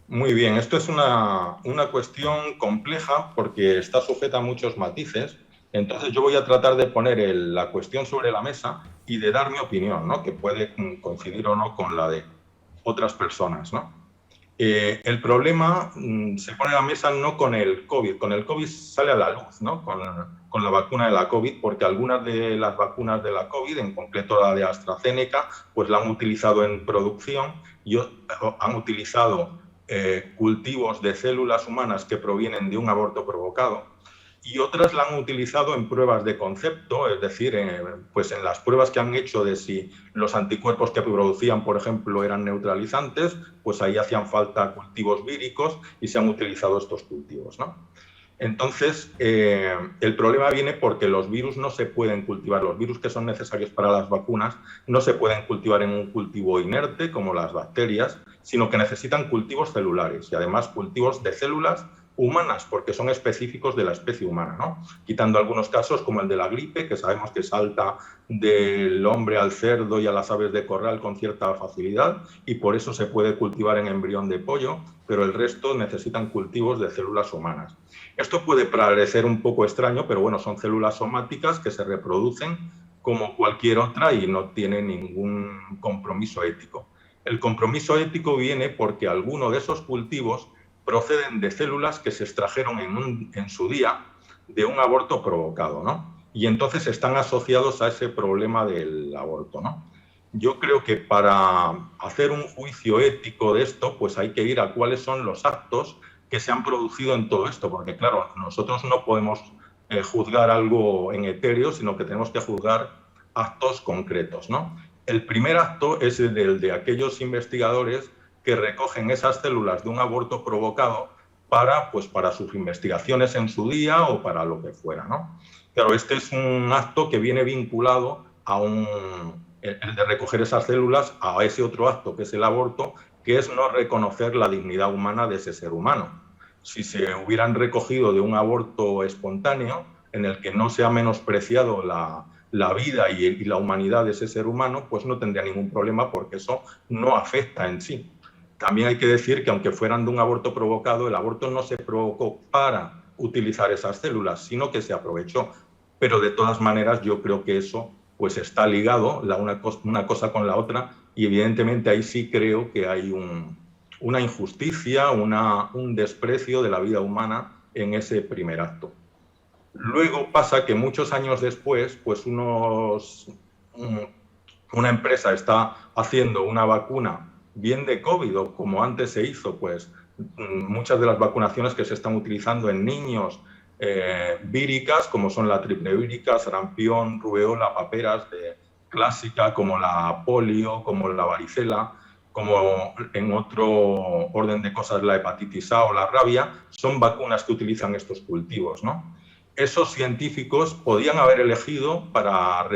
Muy bien. Esto es una cuestión compleja porque está sujeta a muchos matices. Entonces yo voy a tratar de poner la cuestión sobre la mesa y de dar mi opinión, ¿no? Que puede coincidir o no con la de otras personas, ¿no? El problema se pone a la mesa no con el COVID. Con el COVID sale a la luz, ¿no? Con la vacuna de la COVID, porque algunas de las vacunas de la COVID, en concreto la de AstraZeneca, pues la han utilizado en producción y han utilizado cultivos de células humanas que provienen de un aborto provocado, y otras la han utilizado en pruebas de concepto, es decir, pues en las pruebas que han hecho de si los anticuerpos que producían, por ejemplo, eran neutralizantes, pues ahí hacían falta cultivos víricos y se han utilizado estos cultivos, ¿no? Entonces, el problema viene porque los virus no se pueden cultivar, los virus que son necesarios para las vacunas no se pueden cultivar en un cultivo inerte como las bacterias, sino que necesitan cultivos celulares y además cultivos de células humanas, porque son específicos de la especie humana, ¿no? Quitando algunos casos como el de la gripe, que sabemos que salta del hombre al cerdo y a las aves de corral con cierta facilidad y por eso se puede cultivar en embrión de pollo, pero el resto necesitan cultivos de células humanas. Esto puede parecer un poco extraño, pero bueno, son células somáticas que se reproducen como cualquier otra y no tienen ningún compromiso ético. El compromiso ético viene porque algunos de esos cultivos proceden de células que se extrajeron en su día de un aborto provocado, ¿no? Y entonces están asociados a ese problema del aborto, ¿no? Yo creo que para hacer un juicio ético de esto, pues hay que ir a cuáles son los actos que se han producido en todo esto, porque claro, nosotros no podemos juzgar algo en etéreo, sino que tenemos que juzgar actos concretos, ¿no? El primer acto es el de aquellos investigadores que recogen esas células de un aborto provocado para sus investigaciones en su día o para lo que fuera, ¿no? Claro, este es un acto que viene vinculado a el de recoger esas células a ese otro acto que es el aborto, que es no reconocer la dignidad humana de ese ser humano. Si se hubieran recogido de un aborto espontáneo, en el que no se ha menospreciado la vida y la humanidad de ese ser humano, pues no tendría ningún problema porque eso no afecta en sí. También hay que decir que aunque fueran de un aborto provocado, el aborto no se provocó para utilizar esas células, sino que se aprovechó. Pero de todas maneras yo creo que eso pues está ligado una cosa con la otra y evidentemente ahí sí creo que hay una injusticia, un desprecio de la vida humana en ese primer acto. Luego pasa que muchos años después, pues una empresa está haciendo una vacuna bien de COVID o como antes se hizo, pues muchas de las vacunaciones que se están utilizando en niños víricas, como son la triple vírica, sarampión, rubeola, paperas clásica, como la polio, como la varicela, como en otro orden de cosas la hepatitis A o la rabia, son vacunas que utilizan estos cultivos, ¿no? Esos científicos podían haber elegido para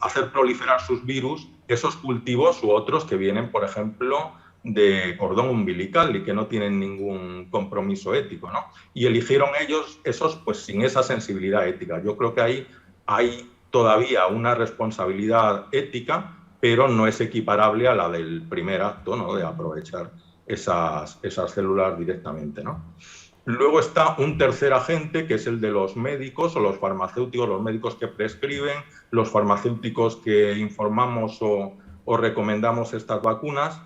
hacer proliferar sus virus esos cultivos u otros que vienen, por ejemplo, de cordón umbilical y que no tienen ningún compromiso ético, ¿no? Y eligieron ellos esos pues sin esa sensibilidad ética. Yo creo que ahí hay todavía una responsabilidad ética, pero no es equiparable a la del primer acto, ¿no? De aprovechar esas células directamente, ¿no? Luego está un tercer agente, que es el de los médicos o los farmacéuticos, los médicos que prescriben, los farmacéuticos que informamos o recomendamos estas vacunas,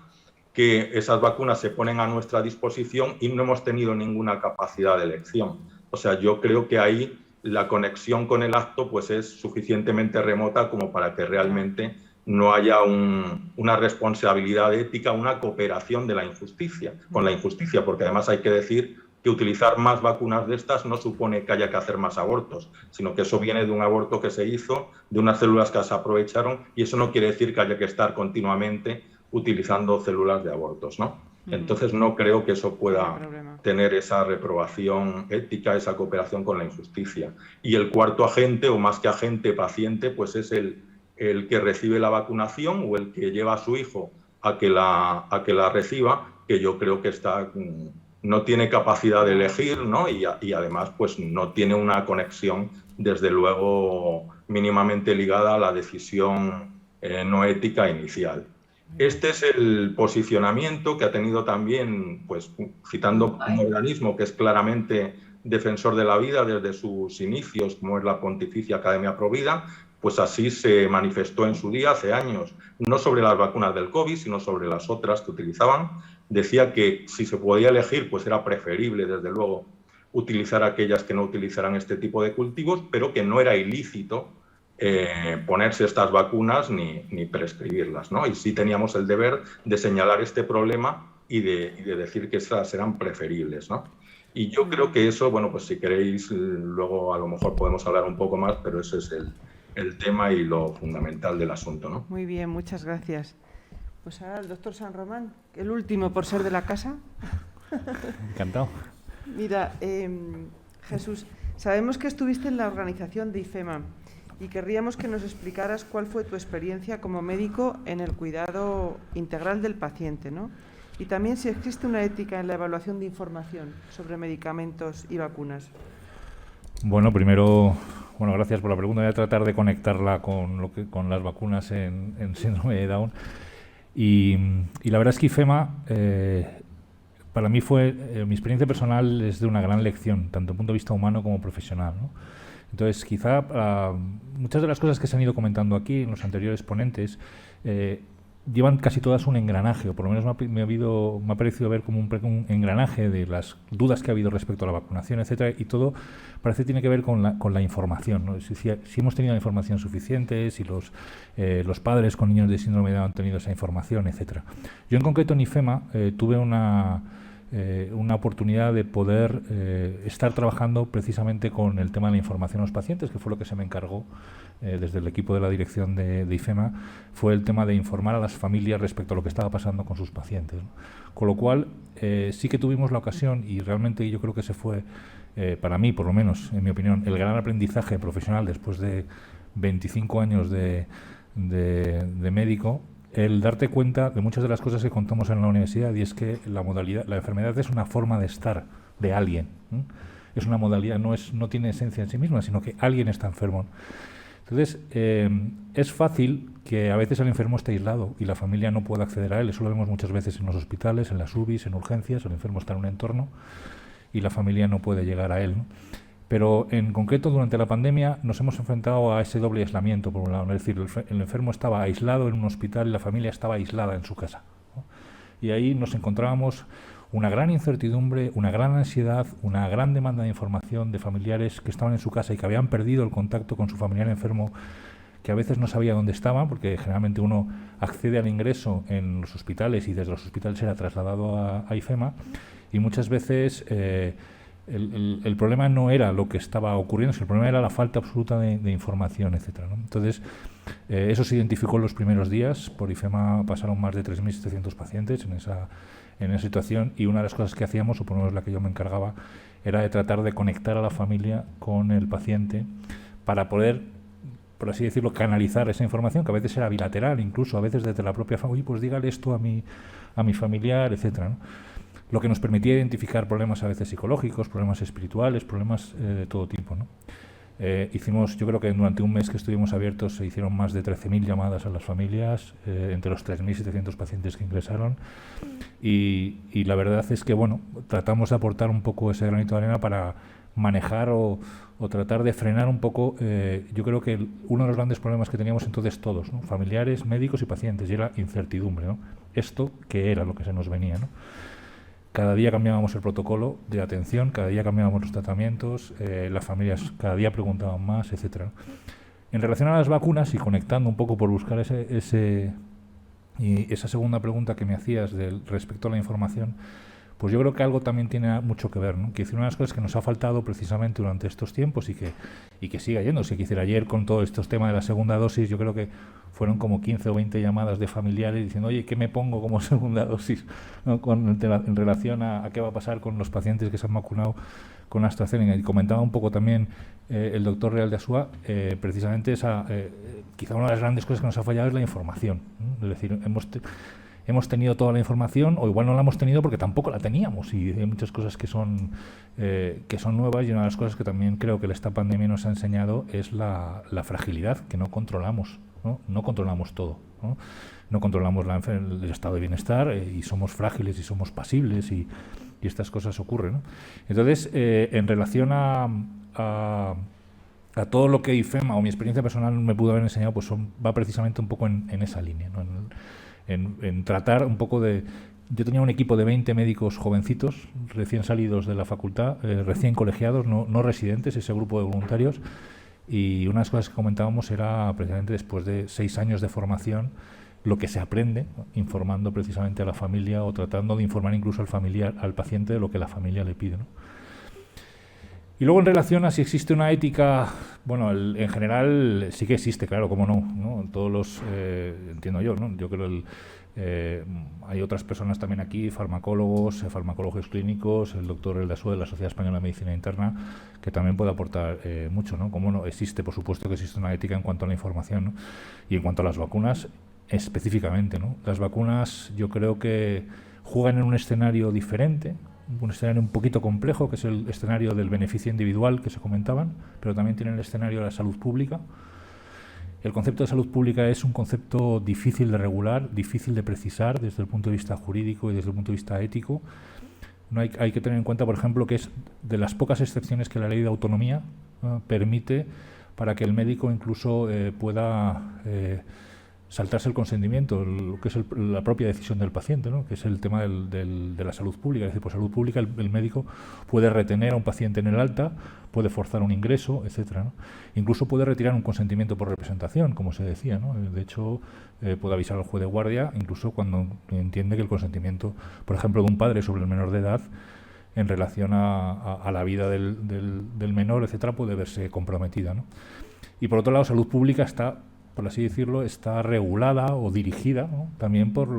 que esas vacunas se ponen a nuestra disposición y no hemos tenido ninguna capacidad de elección. O sea, yo creo que ahí la conexión con el acto pues es suficientemente remota como para que realmente no haya una responsabilidad ética, una cooperación de la injusticia, con la injusticia, porque además hay que decir que utilizar más vacunas de estas no supone que haya que hacer más abortos, sino que eso viene de un aborto que se hizo, de unas células que se aprovecharon, y eso no quiere decir que haya que estar continuamente utilizando células de abortos, ¿no? Entonces no creo que eso pueda tener esa reprobación ética, esa cooperación con la injusticia. Y el cuarto agente, o más que agente, paciente, pues es el que recibe la vacunación o el que lleva a su hijo a que la reciba, que yo creo que no tiene capacidad de elegir, ¿no? Y además pues no tiene una conexión, desde luego, mínimamente ligada a la decisión no ética inicial. Este es el posicionamiento que ha tenido también, pues citando un organismo que es claramente defensor de la vida desde sus inicios, como es la Pontificia Academia Provida, pues así se manifestó en su día, hace años, no sobre las vacunas del COVID, sino sobre las otras que utilizaban. Decía que si se podía elegir, pues era preferible, desde luego, utilizar aquellas que no utilizaran este tipo de cultivos, pero que no era ilícito ponerse estas vacunas ni prescribirlas, ¿no? Y sí teníamos el deber de señalar este problema y de decir que esas eran preferibles, ¿no? Y yo creo que eso, bueno, pues si queréis, luego a lo mejor podemos hablar un poco más, pero ese es el tema y lo fundamental del asunto, ¿no? Muy bien, muchas gracias. Pues ahora el doctor San Román, el último por ser de la casa. Encantado. Mira, Jesús, sabemos que estuviste en la organización de IFEMA y querríamos que nos explicaras cuál fue tu experiencia como médico en el cuidado integral del paciente, ¿no? Y también si existe una ética en la evaluación de información sobre medicamentos y vacunas. Bueno, primero, gracias por la pregunta. Voy a tratar de conectarla con las vacunas en síndrome de Down. Y la verdad es que IFEMA, para mí mi experiencia personal es de una gran lección, tanto desde el punto de vista humano como profesional, ¿no? Entonces, quizá muchas de las cosas que se han ido comentando aquí en los anteriores ponentes llevan casi todas un engranaje, o por lo menos me ha parecido ver como un engranaje de las dudas que ha habido respecto a la vacunación, etcétera, y todo parece que tiene que ver con la información, ¿no? Si hemos tenido la información suficiente, si los padres con niños de síndrome de Down han tenido esa información, etcétera. Yo en concreto en IFEMA tuve una oportunidad de poder estar trabajando precisamente con el tema de la información a los pacientes, que fue lo que se me encargó desde el equipo de la dirección de IFEMA, fue el tema de informar a las familias respecto a lo que estaba pasando con sus pacientes, ¿no? Con lo cual, sí que tuvimos la ocasión, y realmente yo creo que ese fue, para mí, por lo menos, en mi opinión, el gran aprendizaje profesional después de 25 años de médico, el darte cuenta de muchas de las cosas que contamos en la universidad, y es que la enfermedad es una forma de estar de alguien, ¿no? Es una modalidad, no tiene esencia en sí misma, sino que alguien está enfermo. Entonces, es fácil que a veces el enfermo esté aislado y la familia no pueda acceder a él. Eso lo vemos muchas veces en los hospitales, en las UBIs, en urgencias. El enfermo está en un entorno y la familia no puede llegar a él, ¿no? Pero en concreto durante la pandemia nos hemos enfrentado a ese doble aislamiento, por un lado, es decir, el enfermo estaba aislado en un hospital y la familia estaba aislada en su casa, ¿no? Y ahí nos encontrábamos una gran incertidumbre, una gran ansiedad, una gran demanda de información de familiares que estaban en su casa y que habían perdido el contacto con su familiar enfermo, que a veces no sabía dónde estaba, porque generalmente uno accede al ingreso en los hospitales y desde los hospitales era trasladado a IFEMA, y muchas veces el problema no era lo que estaba ocurriendo, sino el problema era la falta absoluta de información, etcétera, ¿no? Entonces, eso se identificó en los primeros días. Por IFEMA pasaron más de 3.700 pacientes en esa situación, y una de las cosas que hacíamos, o por lo menos la que yo me encargaba, era de tratar de conectar a la familia con el paciente para poder, por así decirlo, canalizar esa información, que a veces era bilateral, incluso a veces desde la propia familia, pues dígale esto a mi familiar, etcétera, ¿no? Lo que nos permitía identificar problemas a veces psicológicos, problemas espirituales, problemas de todo tipo, ¿no? Yo creo que durante un mes que estuvimos abiertos se hicieron más de 13.000 llamadas a las familias, entre los 3.700 pacientes que ingresaron, y la verdad es que, tratamos de aportar un poco ese granito de arena para manejar o tratar de frenar un poco, yo creo que uno de los grandes problemas que teníamos entonces todos, ¿no? Familiares, médicos y pacientes, y era incertidumbre, ¿no? Esto, ¿qué era lo que se nos venía, ¿no? Cada día cambiábamos el protocolo de atención, cada día cambiábamos los tratamientos, las familias cada día preguntaban más, etcétera. En relación a las vacunas, y conectando un poco por buscar esa segunda pregunta que me hacías respecto a la información, pues yo creo que algo también tiene mucho que ver, ¿no? Que una de las cosas que nos ha faltado precisamente durante estos tiempos y que siga yendo. Si quisiera, ayer con todos estos temas de la segunda dosis, yo creo que fueron como 15 o 20 llamadas de familiares diciendo, oye, ¿qué me pongo como segunda dosis, ¿no? En relación a qué va a pasar con los pacientes que se han vacunado con AstraZeneca. Y comentaba un poco también el doctor Real de Asúa, precisamente quizá una de las grandes cosas que nos ha fallado es la información, ¿no? Es decir, hemos tenido toda la información, o igual no la hemos tenido porque tampoco la teníamos, y hay muchas cosas que son nuevas, y una de las cosas que también creo que esta pandemia nos ha enseñado es la fragilidad, que no controlamos, ¿no? No controlamos todo, ¿no? No controlamos el estado de bienestar, y somos frágiles y somos pasibles, y estas cosas ocurren, ¿no? Entonces, en relación a todo lo que IFEMA o mi experiencia personal me pudo haber enseñado, pues va precisamente un poco en esa línea, ¿no? En tratar un poco de... Yo tenía un equipo de 20 médicos jovencitos, recién salidos de la facultad, recién colegiados, no residentes, ese grupo de voluntarios, y una de las cosas que comentábamos era precisamente después de 6 años de formación, lo que se aprende, ¿no? Informando precisamente a la familia, o tratando de informar incluso al paciente de lo que la familia le pide, ¿no? Y luego en relación a si existe una ética, en general sí que existe, claro, cómo no, ¿no? Todos los, entiendo yo, ¿no? Yo creo hay otras personas también aquí, farmacólogos clínicos, el doctor El Dasúa de la Sociedad Española de Medicina Interna, que también puede aportar mucho, ¿no? Cómo no existe, por supuesto que existe una ética en cuanto a la información, ¿no? Y en cuanto a las vacunas específicamente, ¿no? Las vacunas, yo creo que juegan en un escenario diferente, un escenario un poquito complejo, que es el escenario del beneficio individual que se comentaban, pero también tienen el escenario de la salud pública. El concepto de salud pública es un concepto difícil de regular, difícil de precisar desde el punto de vista jurídico y desde el punto de vista ético. No hay que tener en cuenta, por ejemplo, que es de las pocas excepciones que la ley de autonomía permite para que el médico incluso pueda saltarse el consentimiento, lo que es la propia decisión del paciente, ¿no? Que es el tema de la salud pública. Es decir, por salud pública el médico puede retener a un paciente en el alta, puede forzar un ingreso, etcétera, ¿no? Incluso puede retirar un consentimiento por representación, como se decía, ¿no? De hecho, puede avisar al juez de guardia, incluso cuando entiende que el consentimiento, por ejemplo, de un padre sobre el menor de edad, en relación a la vida del menor, etcétera, puede verse comprometida, ¿no? Y por otro lado, salud pública está, por así decirlo, está regulada o dirigida, ¿no? También por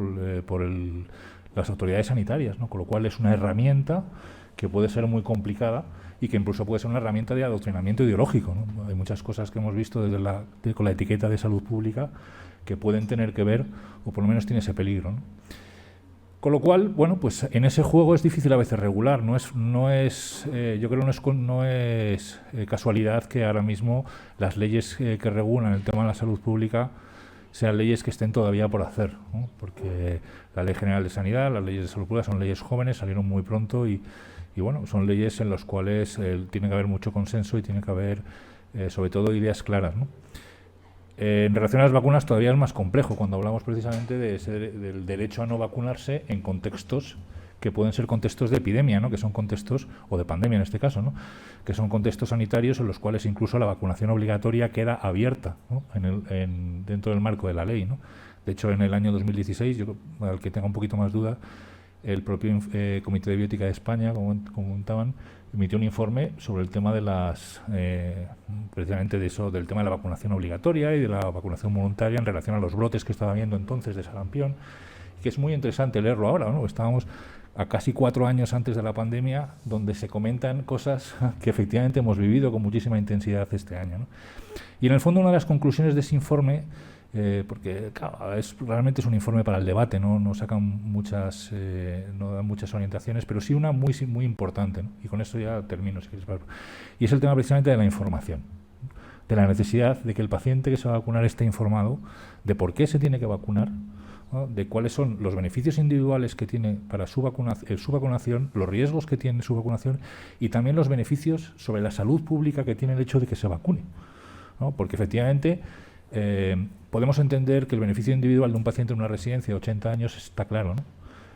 las autoridades sanitarias, ¿no? Con lo cual es una herramienta que puede ser muy complicada y que incluso puede ser una herramienta de adoctrinamiento ideológico, ¿no? Hay muchas cosas que hemos visto con la etiqueta de salud pública que pueden tener que ver, o por lo menos tiene ese peligro, ¿no? Con lo cual, bueno, pues en ese juego es difícil a veces regular. Yo creo que no es casualidad que ahora mismo las leyes que regulan el tema de la salud pública sean leyes que estén todavía por hacer, ¿no? Porque la Ley General de Sanidad, las leyes de salud pública son leyes jóvenes, salieron muy pronto y bueno, son leyes en las cuales tiene que haber mucho consenso y tiene que haber, sobre todo, ideas claras, ¿no? En relación a las vacunas todavía es más complejo cuando hablamos precisamente del derecho a no vacunarse en contextos que pueden ser contextos de epidemia, ¿no? Que son contextos, o de pandemia en este caso, ¿no? Que son contextos sanitarios en los cuales incluso la vacunación obligatoria queda abierta, ¿no? Dentro del marco de la ley, ¿no? De hecho, en el año 2016, al que tenga un poquito más duda, el propio Comité de Bioética de España, como comentaban, emitió un informe sobre el tema de precisamente de eso, del tema de la vacunación obligatoria y de la vacunación voluntaria en relación a los brotes que estaba habiendo entonces de sarampión, que es muy interesante leerlo ahora, ¿no? Estábamos a casi 4 años antes de la pandemia, donde se comentan cosas que efectivamente hemos vivido con muchísima intensidad este año, ¿no? Y en el fondo una de las conclusiones de ese informe, porque claro, realmente es un informe para el debate, no sacan no dan muchas orientaciones, pero sí una muy, muy importante, ¿no? Y con esto ya termino, si quieres, Pablo. Y es el tema precisamente de la información, de la necesidad de que el paciente que se va a vacunar esté informado de por qué se tiene que vacunar, ¿no? De cuáles son los beneficios individuales que tiene para su vacunación, los riesgos que tiene su vacunación y también los beneficios sobre la salud pública que tiene el hecho de que se vacune, ¿no? Porque efectivamente podemos entender que el beneficio individual de un paciente en una residencia de 80 años está claro, ¿no?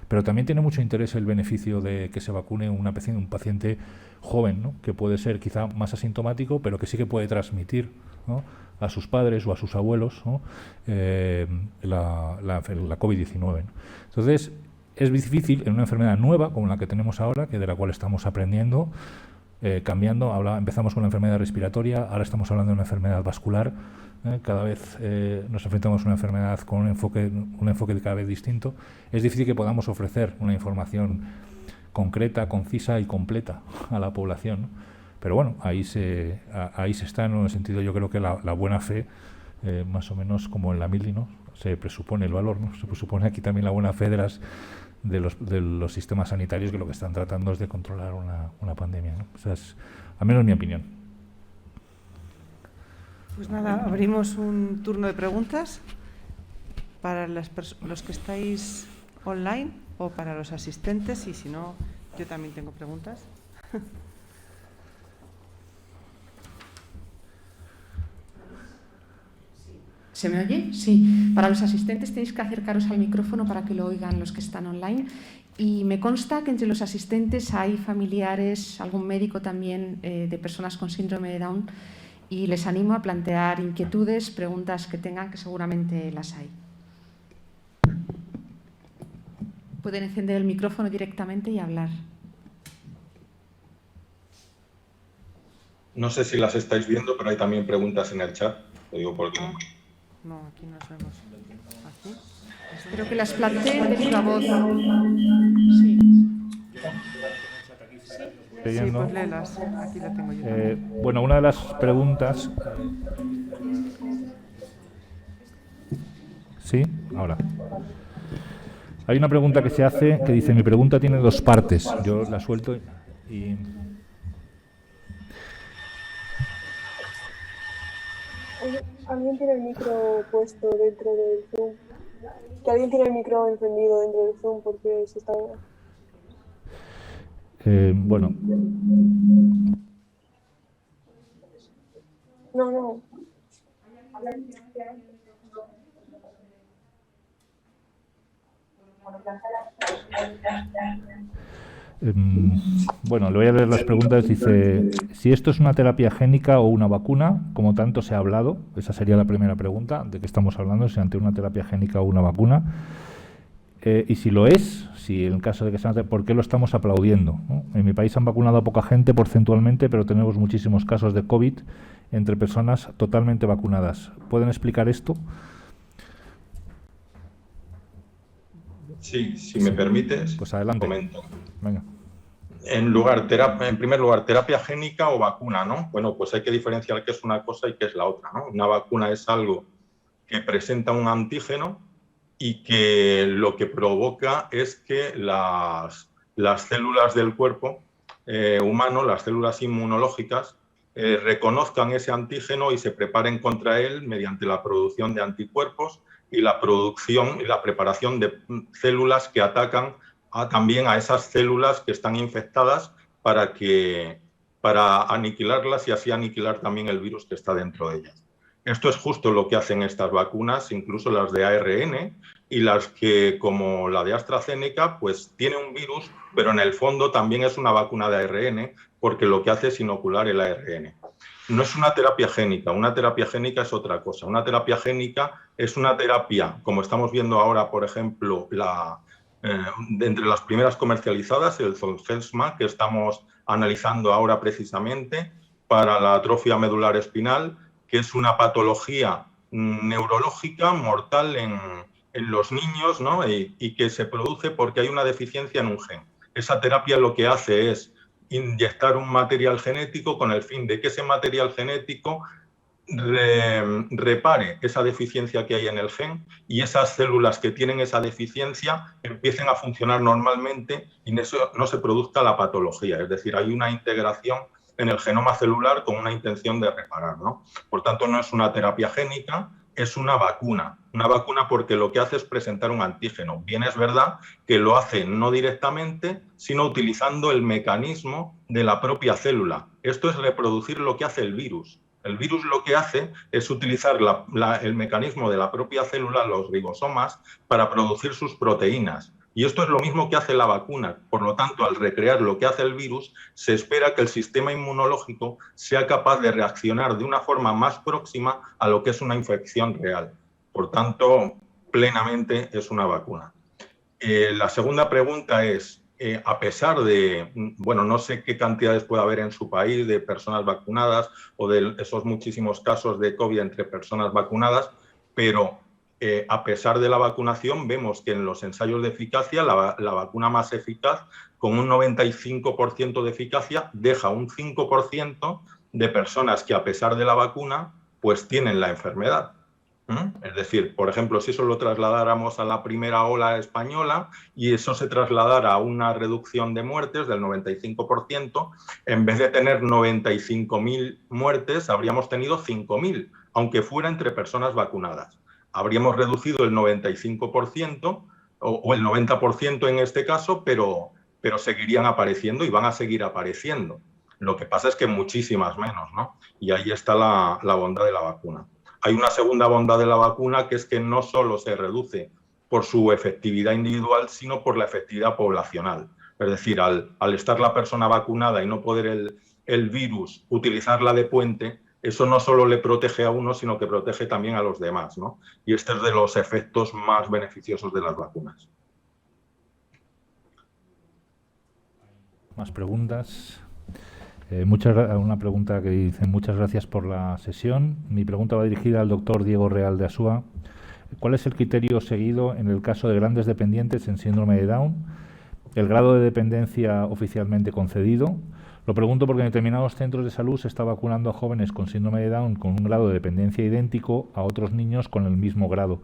Pero también tiene mucho interés el beneficio de que se vacune un paciente joven, ¿no? Que puede ser quizá más asintomático, pero que sí que puede transmitir, ¿no? A sus padres o a sus abuelos, ¿no? la COVID-19, ¿no? Entonces, es difícil en una enfermedad nueva como la que tenemos ahora, de la cual estamos aprendiendo, cambiando. Empezamos con la enfermedad respiratoria, ahora estamos hablando de una enfermedad vascular. Cada vez nos enfrentamos a una enfermedad con un enfoque cada vez distinto. Es difícil que podamos ofrecer una información concreta, concisa y completa a la población, ¿no? Pero bueno, ahí se está, en un sentido. Yo creo que la buena fe, más o menos como en la Mili, ¿no? Se presupone el valor, ¿no? Se presupone aquí también la buena fe de los sistemas sanitarios, que lo que están tratando es de controlar una pandemia, ¿no? O sea, al menos mi opinión. Pues nada, abrimos un turno de preguntas para los que estáis online o para los asistentes, y si no, yo también tengo preguntas. ¿Se me oye? Sí. Para los asistentes tenéis que acercaros al micrófono para que lo oigan los que están online. Y me consta que entre los asistentes hay familiares, algún médico también de personas con síndrome de Down, y les animo a plantear inquietudes, preguntas que tengan, que seguramente las hay. Pueden encender el micrófono directamente y hablar. No sé si las estáis viendo, pero hay también preguntas en el chat. Lo digo porque... No, aquí nos vemos. ¿Aquí? Espero que las planteen de viva voz. Sí. Sí, pues léelas. Aquí la tengo yo también. Bueno, una de las preguntas... ¿Sí? Ahora. Hay una pregunta que se hace que dice, mi pregunta tiene dos partes. Yo la suelto y... ¿Alguien tiene el micro puesto dentro del Zoom? Que alguien tiene el micro encendido dentro del Zoom porque se está... bueno. No. Bueno, le voy a leer las preguntas. Dice, si esto es una terapia génica o una vacuna, como tanto se ha hablado, esa sería la primera pregunta, ¿de qué estamos hablando? Si ante una terapia génica o una vacuna. Y si lo es, si en el caso de que sea, ¿por qué lo estamos aplaudiendo? ¿No? En mi país han vacunado a poca gente porcentualmente, pero tenemos muchísimos casos de COVID entre personas totalmente vacunadas. ¿Pueden explicar esto? Sí, si me permites, pues adelante. comento. Venga. En primer lugar, terapia génica o vacuna, ¿no? Bueno, pues hay que diferenciar qué es una cosa y qué es la otra, ¿no? Una vacuna es algo que presenta un antígeno y que lo que provoca es que las células del cuerpo humano, las células inmunológicas, reconozcan ese antígeno y se preparen contra él mediante la producción de anticuerpos y la producción y la preparación de células que atacan también a esas células que están infectadas para aniquilarlas y así aniquilar también el virus que está dentro de ellas. Esto es justo lo que hacen estas vacunas, incluso las de ARN y las que, como la de AstraZeneca, pues tiene un virus, pero en el fondo también es una vacuna de ARN porque lo que hace es inocular el ARN. No es una terapia génica es otra cosa. Una terapia génica es una terapia, como estamos viendo ahora, por ejemplo, entre las primeras comercializadas, el Zolgensma, que estamos analizando ahora precisamente para la atrofia medular espinal, que es una patología neurológica mortal en los niños, ¿no? y que se produce porque hay una deficiencia en un gen. Esa terapia lo que hace es inyectar un material genético con el fin de que ese material genético repare esa deficiencia que hay en el gen y esas células que tienen esa deficiencia empiecen a funcionar normalmente y no se produzca la patología. Es decir, hay una integración en el genoma celular con una intención de reparar, ¿no? Por tanto, no es una terapia génica, es una vacuna. Una vacuna porque lo que hace es presentar un antígeno. Bien es verdad que lo hace no directamente, sino utilizando el mecanismo de la propia célula. Esto es reproducir lo que hace el virus. El virus lo que hace es utilizar el mecanismo de la propia célula, los ribosomas, para producir sus proteínas. Y esto es lo mismo que hace la vacuna. Por lo tanto, al recrear lo que hace el virus, se espera que el sistema inmunológico sea capaz de reaccionar de una forma más próxima a lo que es una infección real. Por tanto, plenamente es una vacuna. La segunda pregunta es, a pesar de, bueno, no sé qué cantidades puede haber en su país de personas vacunadas o de esos muchísimos casos de COVID entre personas vacunadas, pero a pesar de la vacunación vemos que en los ensayos de eficacia la vacuna más eficaz, con un 95% de eficacia, deja un 5% de personas que a pesar de la vacuna pues tienen la enfermedad. Es decir, por ejemplo, si eso lo trasladáramos a la primera ola española y eso se trasladara a una reducción de muertes del 95%, en vez de tener 95.000 muertes, habríamos tenido 5.000, aunque fuera entre personas vacunadas. Habríamos reducido el 95% o el 90% en este caso, pero seguirían apareciendo y van a seguir apareciendo. Lo que pasa es que muchísimas menos, ¿no? Y ahí está la bondad de la vacuna. Hay una segunda bondad de la vacuna, que es que no solo se reduce por su efectividad individual, sino por la efectividad poblacional. Es decir, al estar la persona vacunada y no poder el virus utilizarla de puente, eso no solo le protege a uno, sino que protege también a los demás, ¿no? Y este es de los efectos más beneficiosos de las vacunas. ¿Más preguntas? Una pregunta que dice: muchas gracias por la sesión. Mi pregunta va dirigida al doctor Diego Real de Asúa. ¿Cuál es el criterio seguido en el caso de grandes dependientes en síndrome de Down? ¿El grado de dependencia oficialmente concedido? Lo pregunto porque en determinados centros de salud se está vacunando a jóvenes con síndrome de Down con un grado de dependencia idéntico a otros niños con el mismo grado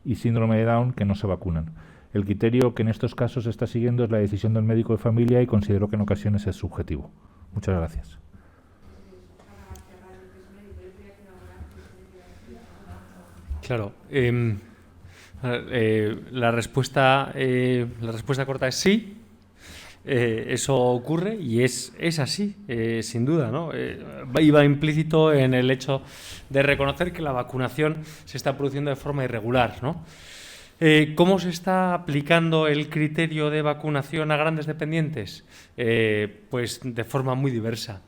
y síndrome de Down que no se vacunan. El criterio que en estos casos se está siguiendo es la decisión del médico de familia y considero que en ocasiones es subjetivo. Muchas gracias. Claro. La respuesta corta es sí. Eso ocurre y es así, sin duda, ¿no? Iba implícito en el hecho de reconocer que la vacunación se está produciendo de forma irregular, ¿no? ¿Cómo se está aplicando el criterio de vacunación a grandes dependientes? Pues de forma muy diversa.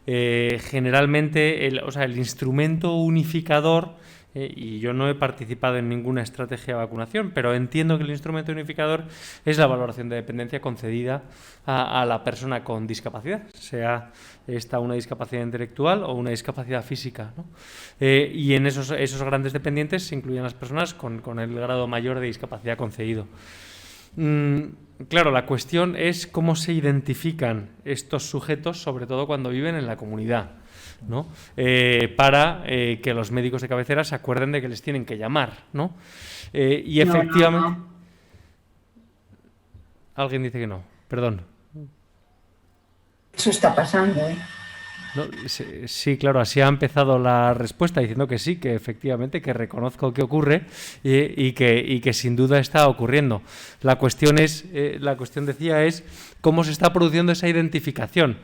Generalmente, el instrumento unificador, y yo no he participado en ninguna estrategia de vacunación, pero entiendo que el instrumento unificador es la valoración de dependencia concedida a la persona con discapacidad, sea esta una discapacidad intelectual o una discapacidad física, ¿no? Y en esos grandes dependientes se incluyen las personas con el grado mayor de discapacidad concedido. Claro, la cuestión es cómo se identifican estos sujetos, sobre todo cuando viven en la comunidad, ¿no? Para que los médicos de cabecera se acuerden de que les tienen que llamar, ¿no? Y efectivamente... No. Alguien dice que no, perdón. Eso está pasando, ¿eh? No, sí, claro, así ha empezado la respuesta, diciendo que sí, que efectivamente, que reconozco que ocurre y que sin duda está ocurriendo. La cuestión decía, es cómo se está produciendo esa identificación,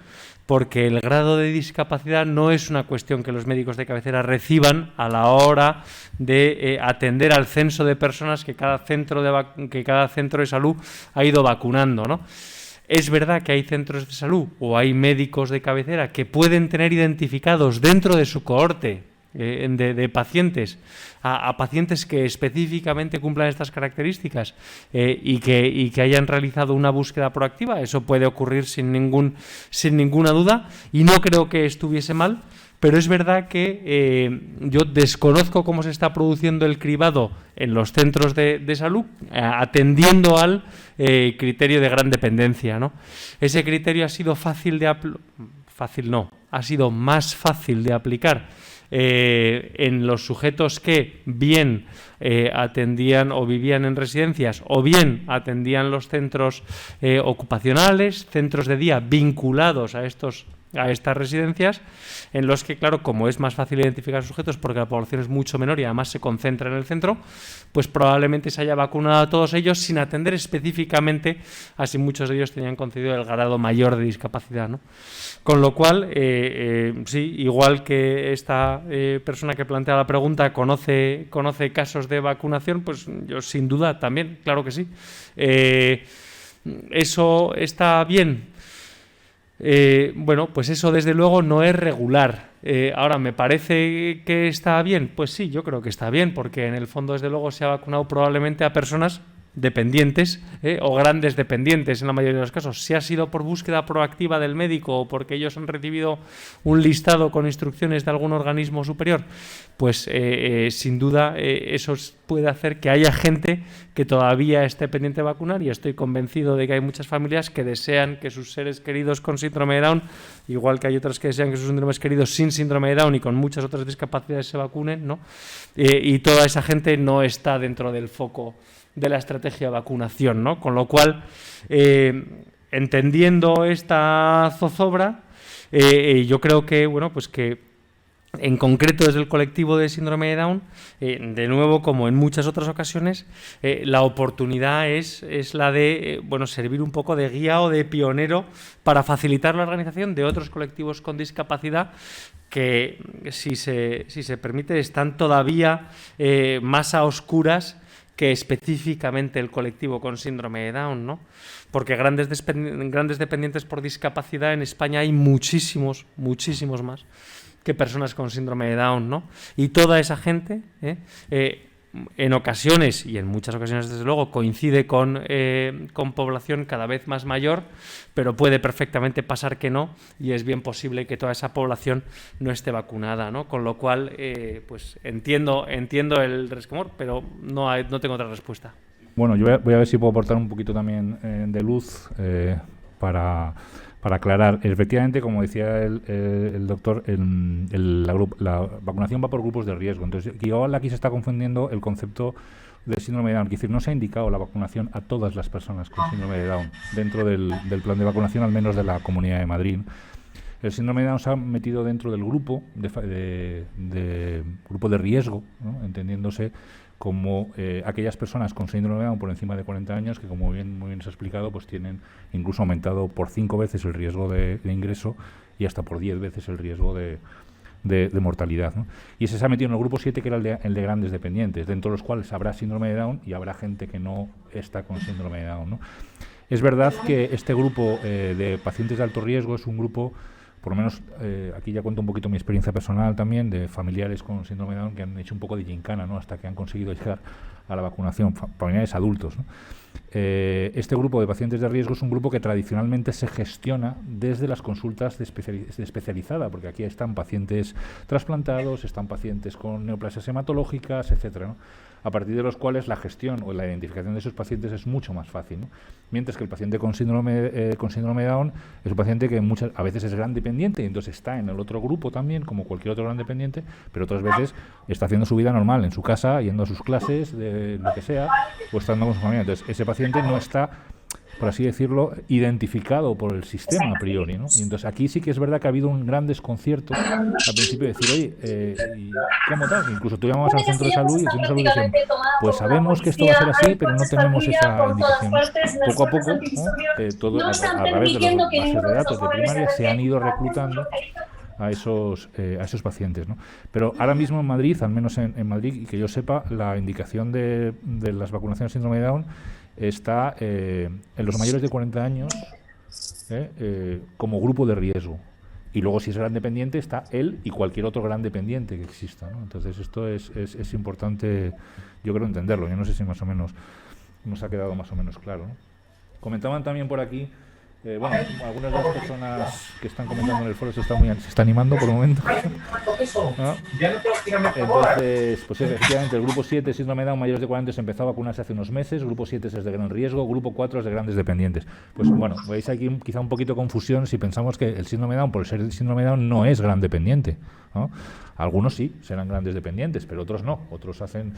porque el grado de discapacidad no es una cuestión que los médicos de cabecera reciban a la hora de atender al censo de personas que cada centro de salud ha ido vacunando, ¿no? Es verdad que hay centros de salud o hay médicos de cabecera que pueden tener identificados dentro de su cohorte de pacientes a pacientes que específicamente cumplan estas características y que hayan realizado una búsqueda proactiva. Eso puede ocurrir sin ninguna duda y no creo que estuviese mal, pero es verdad que yo desconozco cómo se está produciendo el cribado en los centros de salud atendiendo al criterio de gran dependencia, ¿no? Ese criterio ha sido ha sido más fácil de aplicar en los sujetos que bien atendían o vivían en residencias o bien atendían los centros ocupacionales, centros de día vinculados a estas residencias, en los que, claro, como es más fácil identificar sujetos porque la población es mucho menor y además se concentra en el centro, pues probablemente se haya vacunado a todos ellos sin atender específicamente a si muchos de ellos tenían concedido el grado mayor de discapacidad, ¿no? Con lo cual, sí, igual que esta persona que plantea la pregunta conoce casos de vacunación, pues yo sin duda también, claro que sí. ¿Eso está bien? Bueno, pues eso desde luego no es regular. Ahora, ¿me parece que está bien? Pues sí, yo creo que está bien, porque en el fondo desde luego se ha vacunado probablemente a personas dependientes o grandes dependientes en la mayoría de los casos. Si ha sido por búsqueda proactiva del médico o porque ellos han recibido un listado con instrucciones de algún organismo superior, pues sin duda eso puede hacer que haya gente que todavía esté pendiente de vacunar, y estoy convencido de que hay muchas familias que desean que sus seres queridos con síndrome de Down, igual que hay otras que desean que sus seres queridos sin síndrome de Down y con muchas otras discapacidades se vacunen, ¿no? Y toda esa gente no está dentro del foco de la estrategia de vacunación, ¿no? Con lo cual, entendiendo esta zozobra, yo creo que, bueno, pues que en concreto desde el colectivo de síndrome de Down, de nuevo, como en muchas otras ocasiones, la oportunidad es la de servir un poco de guía o de pionero para facilitar la organización de otros colectivos con discapacidad que, si se permite, están todavía más a oscuras que específicamente el colectivo con síndrome de Down, ¿no? Porque grandes dependientes por discapacidad en España hay muchísimos más que personas con síndrome de Down, ¿no? Y toda esa gente, en ocasiones, y en muchas ocasiones desde luego, coincide con población cada vez más mayor, pero puede perfectamente pasar que no, y es bien posible que toda esa población no esté vacunada, ¿no? Con lo cual, pues entiendo el resquemor, pero no tengo otra respuesta. Bueno, yo voy a ver si puedo aportar un poquito también de luz para aclarar. Efectivamente, como decía el doctor, la vacunación va por grupos de riesgo. Entonces, igual aquí se está confundiendo el concepto del síndrome de Down. Es decir, no se ha indicado la vacunación a todas las personas con síndrome de Down dentro del plan de vacunación, al menos de la Comunidad de Madrid. El síndrome de Down se ha metido dentro del grupo grupo de riesgo, ¿no? Entendiéndose como aquellas personas con síndrome de Down por encima de 40 años que, como muy bien se ha explicado, pues tienen incluso aumentado por 5 veces el riesgo de ingreso y hasta por 10 veces el riesgo de mortalidad, ¿no? Y ese se ha metido en el grupo 7, que era el de grandes dependientes, dentro de los cuales habrá síndrome de Down y habrá gente que no está con síndrome de Down, ¿no? Es verdad que este grupo de pacientes de alto riesgo es un grupo, por lo menos aquí ya cuento un poquito mi experiencia personal también, de familiares con síndrome de Down que han hecho un poco de gincana, ¿no? Hasta que han conseguido llegar a la vacunación, familiares adultos, ¿no? Este grupo de pacientes de riesgo es un grupo que tradicionalmente se gestiona desde las consultas de especializada, porque aquí están pacientes trasplantados, están pacientes con neoplasias hematológicas, etcétera, ¿no? A partir de los cuales la gestión o la identificación de esos pacientes es mucho más fácil, ¿no? Mientras que el paciente con síndrome de Down es un paciente que a veces es gran dependiente y entonces está en el otro grupo también, como cualquier otro gran dependiente, pero otras veces está haciendo su vida normal en su casa, yendo a sus clases, de lo que sea, o estando con su familia. Entonces, ese paciente no está, por así decirlo, identificado por el sistema a priori, ¿no? Y entonces aquí sí que es verdad que ha habido un gran desconcierto al principio de decir, oye, ¿y cómo tal? Incluso tú llamabas al centro de salud y el centro de salud dicen, pues sabemos que esto va a ser así, pero no tenemos esa indicación. Poco a poco, ¿no? Todo a través de las bases de datos de primaria se han ido reclutando a esos pacientes, ¿no? Pero ahora mismo en Madrid, al menos en Madrid, y que yo sepa, la indicación de las vacunaciones de síndrome de Down está en los mayores de 40 años como grupo de riesgo. Y luego, si es gran dependiente, está él y cualquier otro gran dependiente que exista, ¿no? Entonces, esto es importante, yo creo, entenderlo. Yo no sé si más o menos nos ha quedado más o menos claro, ¿no? Comentaban también por aquí, bueno, algunas de las personas que están comentando en el foro se está animando por un momento, ¿no? Entonces, pues efectivamente, el grupo 7, síndrome de Down, mayores de 40, se empezó a vacunarse hace unos meses. Grupo 7 es de gran riesgo, grupo 4 es de grandes dependientes. Pues bueno, veis aquí quizá un poquito confusión si pensamos que el síndrome de Down, por ser el síndrome de Down, no es gran dependiente, ¿no? Algunos sí serán grandes dependientes, pero otros no. Otros hacen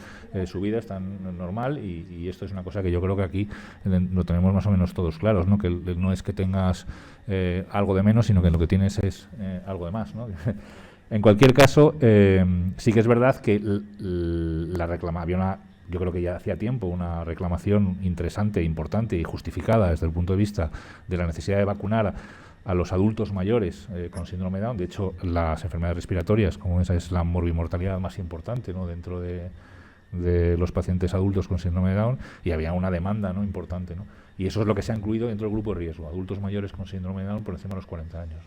su vida, están normal, y esto es una cosa que yo creo que aquí lo tenemos más o menos todos claros, ¿no? Que no es que tengas algo de menos, sino que lo que tienes es algo de más, ¿no? En cualquier caso, sí que es verdad que había yo creo que ya hacía tiempo una reclamación interesante, importante y justificada desde el punto de vista de la necesidad de vacunar a los adultos mayores con síndrome de Down. De hecho, las enfermedades respiratorias, como esa, es la morbimortalidad más importante, ¿no? Dentro de los pacientes adultos con síndrome de Down, y había una demanda, ¿no? Importante, ¿no? Y eso es lo que se ha incluido dentro del grupo de riesgo, adultos mayores con síndrome de Down por encima de los 40 años.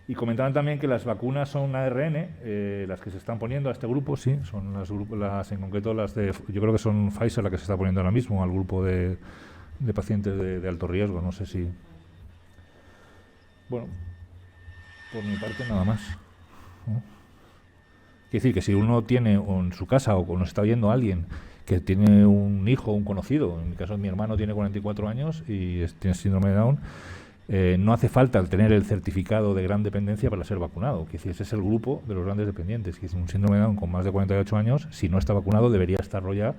Y comentaban también que las vacunas son ARN, las que se están poniendo a este grupo, sí, son las en concreto las de, yo creo que son Pfizer la que se está poniendo ahora mismo al grupo de pacientes de alto riesgo. No sé si... Bueno, por mi parte nada más, ¿no? Quiere decir que si uno tiene en su casa o nos está oyendo alguien que tiene un hijo o un conocido, en mi caso mi hermano tiene 44 años y tiene síndrome de Down, no hace falta tener el certificado de gran dependencia para ser vacunado. Quiere decir, ese es el grupo de los grandes dependientes. Quiere decir, un síndrome de Down con más de 48 años, si no está vacunado, debería estarlo ya,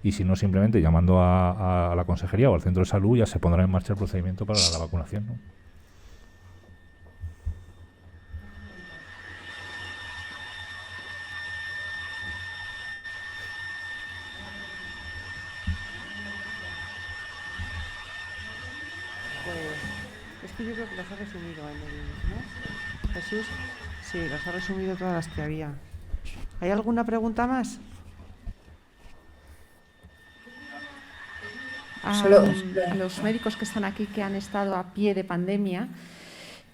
y si no, simplemente llamando a la consejería o al centro de salud ya se pondrá en marcha el procedimiento para la vacunación, ¿no? Yo creo que las ha resumido, ¿no? Jesús, sí, las ha resumido todas las que había. ¿Hay alguna pregunta más? Los médicos que están aquí, que han estado a pie de pandemia,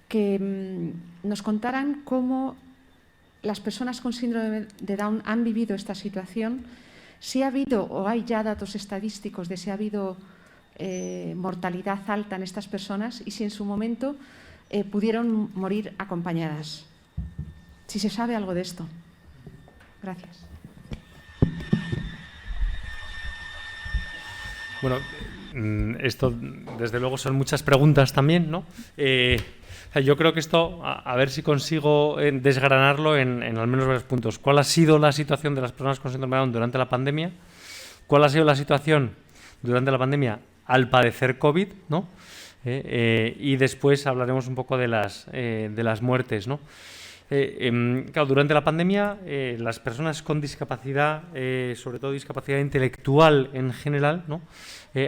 que nos contaran cómo las personas con síndrome de Down han vivido esta situación, si ha habido o hay ya datos estadísticos de si ha habido mortalidad alta en estas personas y si en su momento pudieron morir acompañadas. Si se sabe algo de esto. Gracias. Bueno, Esto, desde luego, son muchas preguntas también, ¿no? Yo creo que esto, a ver si consigo desgranarlo en al menos varios puntos. ¿Cuál ha sido la situación de las personas con síndrome de Down durante la pandemia? ¿Cuál ha sido la situación durante la pandemia al padecer COVID, ¿no? Y después hablaremos un poco de las muertes, ¿no? Claro, durante la pandemia, las personas con discapacidad, sobre todo discapacidad intelectual en general, ¿no?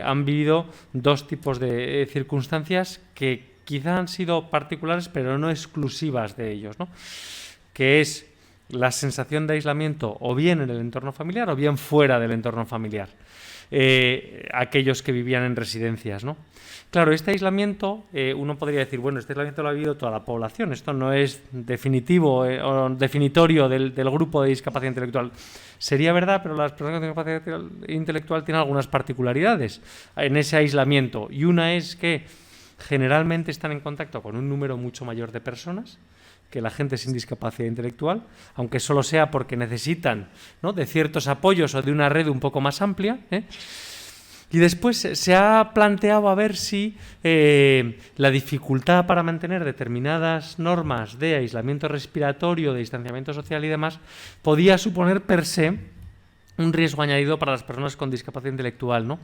Han vivido dos tipos de circunstancias que quizá han sido particulares, pero no exclusivas de ellos, ¿no? Que es la sensación de aislamiento o bien en el entorno familiar o bien fuera del entorno familiar. Aquellos que vivían en residencias, ¿no? Claro, este aislamiento, uno podría decir, bueno, este aislamiento lo ha vivido toda la población, esto no es definitivo o definitorio del grupo de discapacidad intelectual. Sería verdad, pero las personas con discapacidad intelectual tienen algunas particularidades en ese aislamiento, y una es que generalmente están en contacto con un número mucho mayor de personas que la gente sin discapacidad intelectual, aunque solo sea porque necesitan, ¿no?, de ciertos apoyos o de una red un poco más amplia, Y después se ha planteado a ver si la dificultad para mantener determinadas normas de aislamiento respiratorio, de distanciamiento social y demás, podía suponer per se un riesgo añadido para las personas con discapacidad intelectual, ¿no?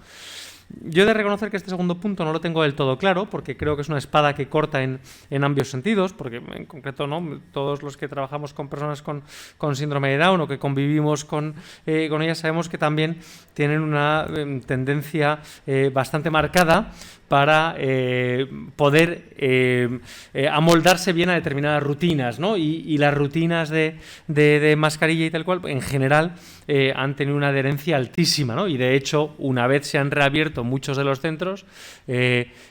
Yo he de reconocer que este segundo punto no lo tengo del todo claro, porque creo que es una espada que corta en ambos sentidos, porque en concreto, ¿no?, todos los que trabajamos con personas con síndrome de Down o que convivimos con ellas sabemos que también tienen una tendencia bastante marcada para poder amoldarse bien a determinadas rutinas, ¿no? Y las rutinas de mascarilla y tal cual, en general, han tenido una adherencia altísima, ¿no? Y de hecho, una vez se han reabierto muchos de los centros,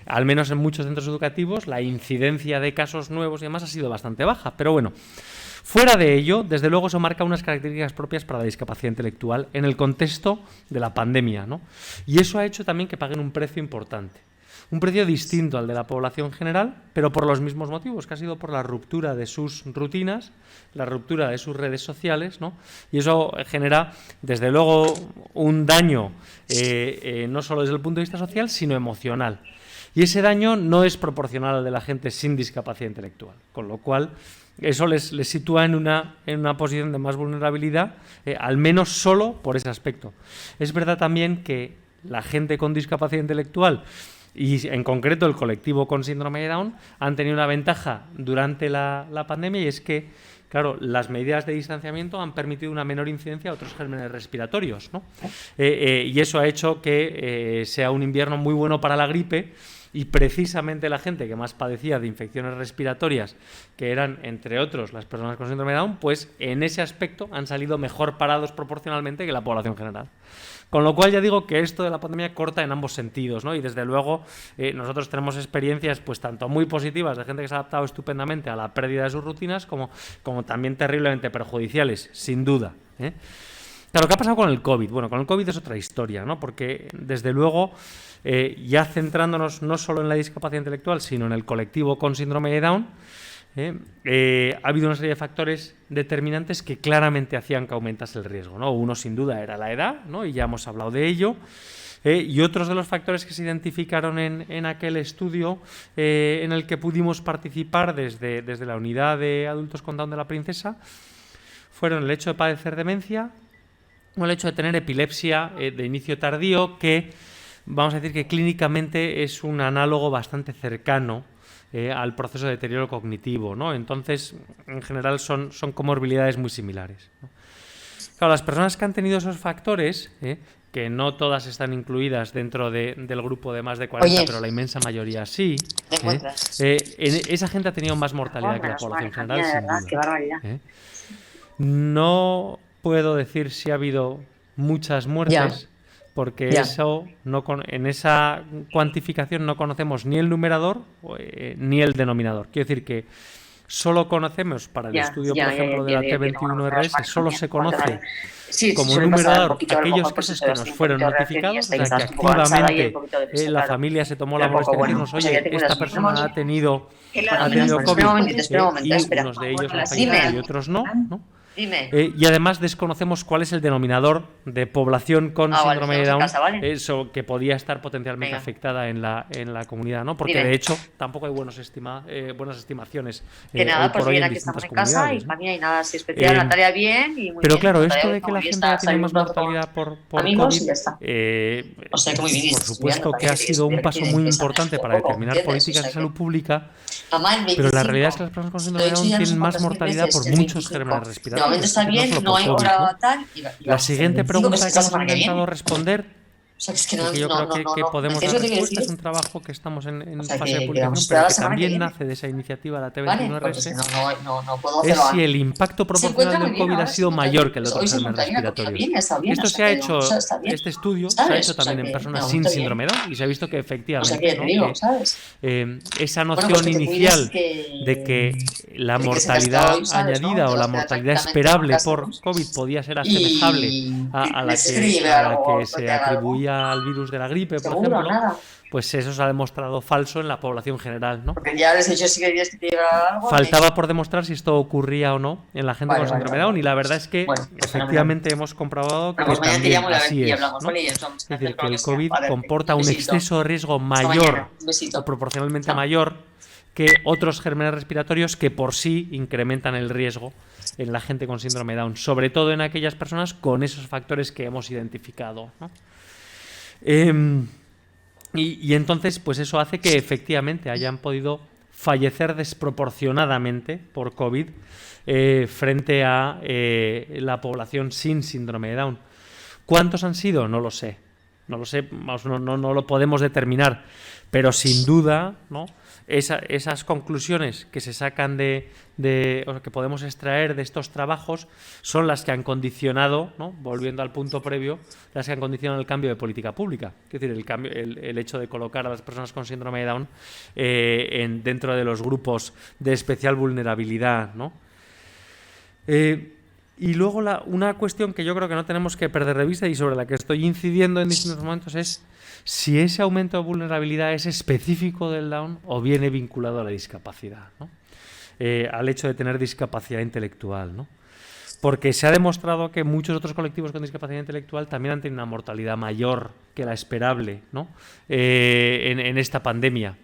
al menos en muchos centros educativos, la incidencia de casos nuevos y demás ha sido bastante baja. Pero bueno, fuera de ello, desde luego eso marca unas características propias para la discapacidad intelectual en el contexto de la pandemia, ¿no? Y eso ha hecho también que paguen un precio importante. Un precio distinto al de la población general, pero por los mismos motivos, que ha sido por la ruptura de sus rutinas, la ruptura de sus redes sociales, ¿no? Y eso genera, desde luego, un daño no solo desde el punto de vista social, sino emocional. Y ese daño no es proporcional al de la gente sin discapacidad intelectual, con lo cual eso les sitúa en una posición de más vulnerabilidad, al menos solo por ese aspecto. Es verdad también que la gente con discapacidad intelectual y en concreto el colectivo con síndrome de Down han tenido una ventaja durante la pandemia, y es que, claro, las medidas de distanciamiento han permitido una menor incidencia a otros gérmenes respiratorios, ¿no? Y eso ha hecho que sea un invierno muy bueno para la gripe, y precisamente la gente que más padecía de infecciones respiratorias, que eran, entre otros, las personas con síndrome de Down, pues en ese aspecto han salido mejor parados proporcionalmente que la población general. Con lo cual ya digo que esto de la pandemia corta en ambos sentidos, ¿no? Y desde luego nosotros tenemos experiencias pues tanto muy positivas de gente que se ha adaptado estupendamente a la pérdida de sus rutinas como también terriblemente perjudiciales, sin duda, Claro, ¿qué ha pasado con el COVID? Bueno, con el COVID es otra historia, ¿no? Porque desde luego, ya centrándonos no solo en la discapacidad intelectual, sino en el colectivo con síndrome de Down, ha habido una serie de factores determinantes que claramente hacían que aumentase el riesgo, ¿no? Uno, sin duda, era la edad, ¿no? Y ya hemos hablado de ello. Y otros de los factores que se identificaron en aquel estudio en el que pudimos participar desde la unidad de adultos con Down de la Princesa fueron el hecho de padecer demencia o el hecho de tener epilepsia de inicio tardío, que vamos a decir que clínicamente es un análogo bastante cercano al proceso de deterioro cognitivo, ¿no? Entonces, en general, son comorbilidades muy similares, ¿no? Claro, las personas que han tenido esos factores, que no todas están incluidas dentro del grupo de más de 40, pero la inmensa mayoría sí, esa gente ha tenido más mortalidad que la población general, sin duda. Qué barbaridad. No puedo decir si ha habido muchas muertes, porque eso en esa cuantificación no conocemos ni el numerador ni el denominador. Quiero decir que solo conocemos para el estudio, por ejemplo, de la T21RS, solo se conoce como numerador aquellos casos que nos fueron notificados, o sea, que activamente la familia se tomó la molestia de decirnos, oye, esta persona ha tenido COVID, y unos de ellos han fallecido y otros no, ¿no? Dime. Y además desconocemos cuál es el denominador de población con síndrome de Down, eso que podía estar potencialmente afectada en la comunidad, ¿no? Porque de hecho tampoco hay buenas estimaciones. Que nada, pues mira, que estamos en casa y para mí hay nada así especial, Natalia bien y muy pero bien. claro, esto de que la gente ha tenido más mortalidad por amigos, COVID, y ya está. O sea, que muy bien, por supuesto que ha sido un paso muy importante para determinar políticas de salud pública, pero la realidad es que las personas con síndrome de Down tienen más mortalidad por muchos gérmenes respiratorios. De momento está bien, no hay hora tal. La siguiente pregunta que hemos intentado responder, o sea, es que no, que yo creo que podemos dar respuesta, es un trabajo que estamos en fase de publicación, pero que también nace de esa iniciativa, la T21RS, es si el impacto proporcional del COVID ha sido mayor que el de otros gérmenes respiratorios. Esto se ha hecho, este estudio se ha hecho también en personas sin síndrome de Down y se ha visto que efectivamente esa noción inicial de que la mortalidad añadida o la mortalidad esperable por COVID podía ser asemejable a la que se atribuía al virus de la gripe, por ejemplo, pues eso se ha demostrado falso en la población general, ¿no? Porque ya les he dicho si querías que te diga algo. Faltaba por demostrar si esto ocurría o no en la gente con síndrome de Down y la verdad es que efectivamente hemos comprobado que también así es, ¿no? Es decir, que el COVID comporta un exceso de riesgo mayor o proporcionalmente mayor que otros gérmenes respiratorios que por sí incrementan el riesgo en la gente con síndrome de Down, sobre todo en aquellas personas con esos factores que hemos identificado, ¿no? Y entonces, pues eso hace que efectivamente hayan podido fallecer desproporcionadamente por COVID frente a la población sin síndrome de Down. ¿Cuántos han sido? No lo sé. No lo sé, no lo podemos determinar. Pero sin duda, ¿no? Esas conclusiones que se sacan o que podemos extraer de estos trabajos son las que han condicionado, ¿no? Volviendo al punto previo, las que han condicionado el cambio de política pública. Es decir, el hecho de colocar a las personas con síndrome de Down dentro de los grupos de especial vulnerabilidad, ¿no? Y luego una cuestión que yo creo que no tenemos que perder de vista y sobre la que estoy incidiendo en distintos momentos es si ese aumento de vulnerabilidad es específico del Down o viene vinculado a la discapacidad, ¿no? Al hecho de tener discapacidad intelectual, ¿no? Porque se ha demostrado que muchos otros colectivos con discapacidad intelectual también han tenido una mortalidad mayor que la esperable, ¿no? En esta pandemia.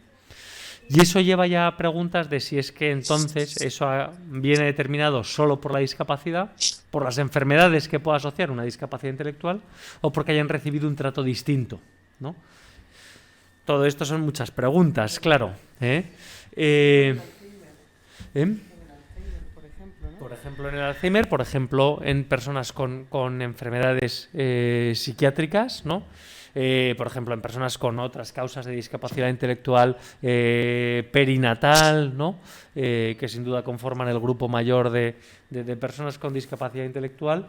Y eso lleva ya a preguntas de si es que entonces eso viene determinado solo por la discapacidad, por las enfermedades que pueda asociar una discapacidad intelectual o porque hayan recibido un trato distinto, ¿no? Todo esto son muchas preguntas, claro. Por ejemplo, en el Alzheimer, por ejemplo, en personas con enfermedades psiquiátricas, ¿no? Por ejemplo, en personas con otras causas de discapacidad intelectual perinatal, ¿no? Que sin duda conforman el grupo mayor de personas con discapacidad intelectual.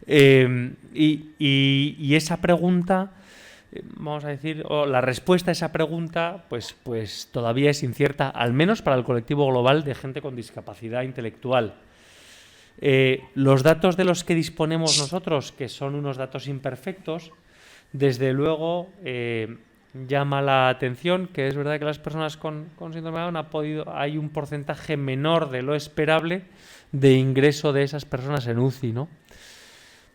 Y esa pregunta, vamos a decir, o la respuesta a esa pregunta, pues todavía es incierta, al menos para el colectivo global de gente con discapacidad intelectual. Los datos de los que disponemos nosotros, que son unos datos imperfectos, desde luego llama la atención que es verdad que las personas con síndrome de Down hay un porcentaje menor de lo esperable de ingreso de esas personas en UCI, ¿no?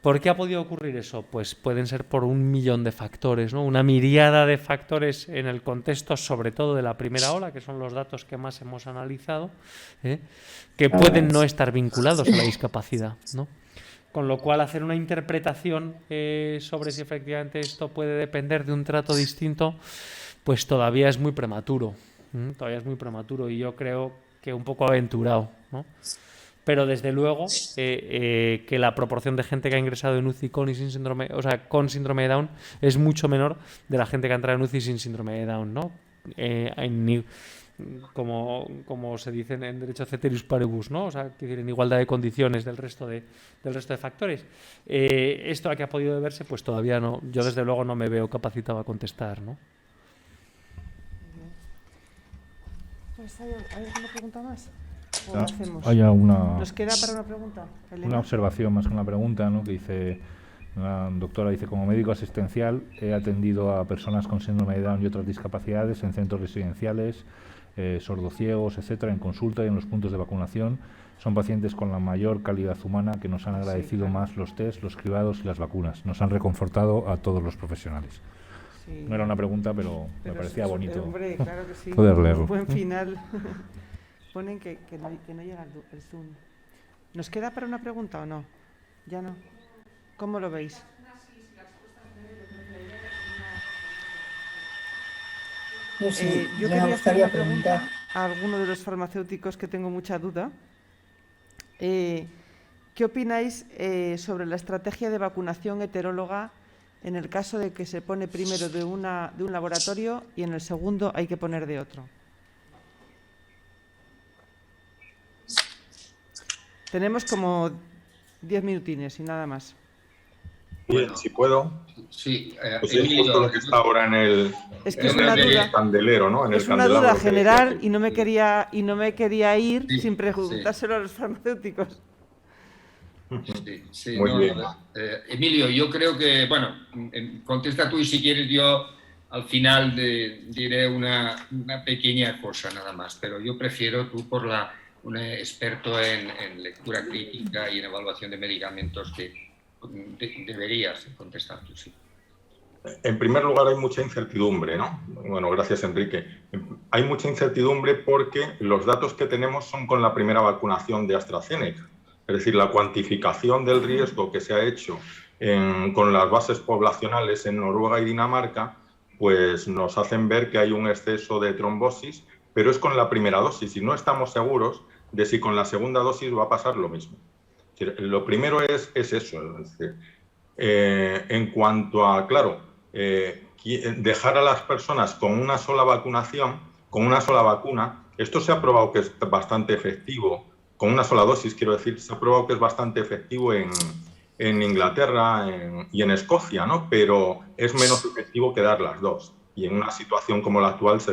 ¿Por qué ha podido ocurrir eso? Pues pueden ser por 1.000.000 de factores, ¿no? Una miriada de factores en el contexto, sobre todo de la primera ola, que son los datos que más hemos analizado, que pueden no estar vinculados a la discapacidad, ¿no? Con lo cual, hacer una interpretación sobre si efectivamente esto puede depender de un trato distinto, pues todavía es muy prematuro. Todavía es muy prematuro y yo creo que un poco aventurado, ¿no? Pero desde luego que la proporción de gente que ha ingresado en UCI con síndrome de Down es mucho menor de la gente que ha entrado en UCI sin síndrome de Down, ¿no? Como se dice en derecho ceteris paribus, ¿no? O sea, en igualdad de condiciones del resto de factores. Esto a que ha podido deberse, pues todavía no. Yo desde luego no me veo capacitado a contestar, ¿no? Pues, ¿hay alguna pregunta más? ¿O lo hacemos? Hay ¿Nos queda para una pregunta? Elena. Una observación más que una pregunta, ¿no? Que dice, La doctora dice, como médico asistencial he atendido a personas con síndrome de Down y otras discapacidades en centros residenciales, sordociegos, etcétera, en consulta y en los puntos de vacunación. Son pacientes con la mayor calidad humana que nos han agradecido más los test, los cribados y las vacunas. Nos han reconfortado a todos los profesionales. Sí. No era una pregunta, pero me parecía bonito, hombre, claro que sí. Poder leerlo. Un buen final. Ponen que no llega el Zoom. ¿Nos queda para una pregunta o no? Ya no. ¿Cómo lo veis? Yo quería hacer una pregunta a alguno de los farmacéuticos que tengo mucha duda. ¿Qué opináis sobre la estrategia de vacunación heteróloga en el caso de que se pone primero de un laboratorio y en el segundo hay que poner de otro? Tenemos como 10 minutines y nada más. Bien, si puedo. Sí, pues es justo lo que está ahora en el, candelero, ¿no? Es una duda general y no me quería ir sin preguntárselo a los farmacéuticos. Sí, muy bien. Emilio, yo creo que, bueno, contesta tú y si quieres yo al final diré una pequeña cosa nada más, pero yo prefiero tú por un experto en lectura crítica y en evaluación de medicamentos que deberías contestar tú, sí. En primer lugar, hay mucha incertidumbre, ¿no? Bueno, gracias, Enrique. Hay mucha incertidumbre porque los datos que tenemos son con la primera vacunación de AstraZeneca. Es decir, la cuantificación del riesgo que se ha hecho con las bases poblacionales en Noruega y Dinamarca, pues nos hacen ver que hay un exceso de trombosis, pero es con la primera dosis y no estamos seguros de si con la segunda dosis va a pasar lo mismo. Lo primero es eso. Es decir, en cuanto a, claro, dejar a las personas con una sola vacunación, con una sola vacuna, esto se ha probado que es bastante efectivo, con una sola dosis, quiero decir, se ha probado que es bastante efectivo en Inglaterra y en Escocia, ¿no? Pero es menos efectivo que dar las dos. Y en una situación como la actual se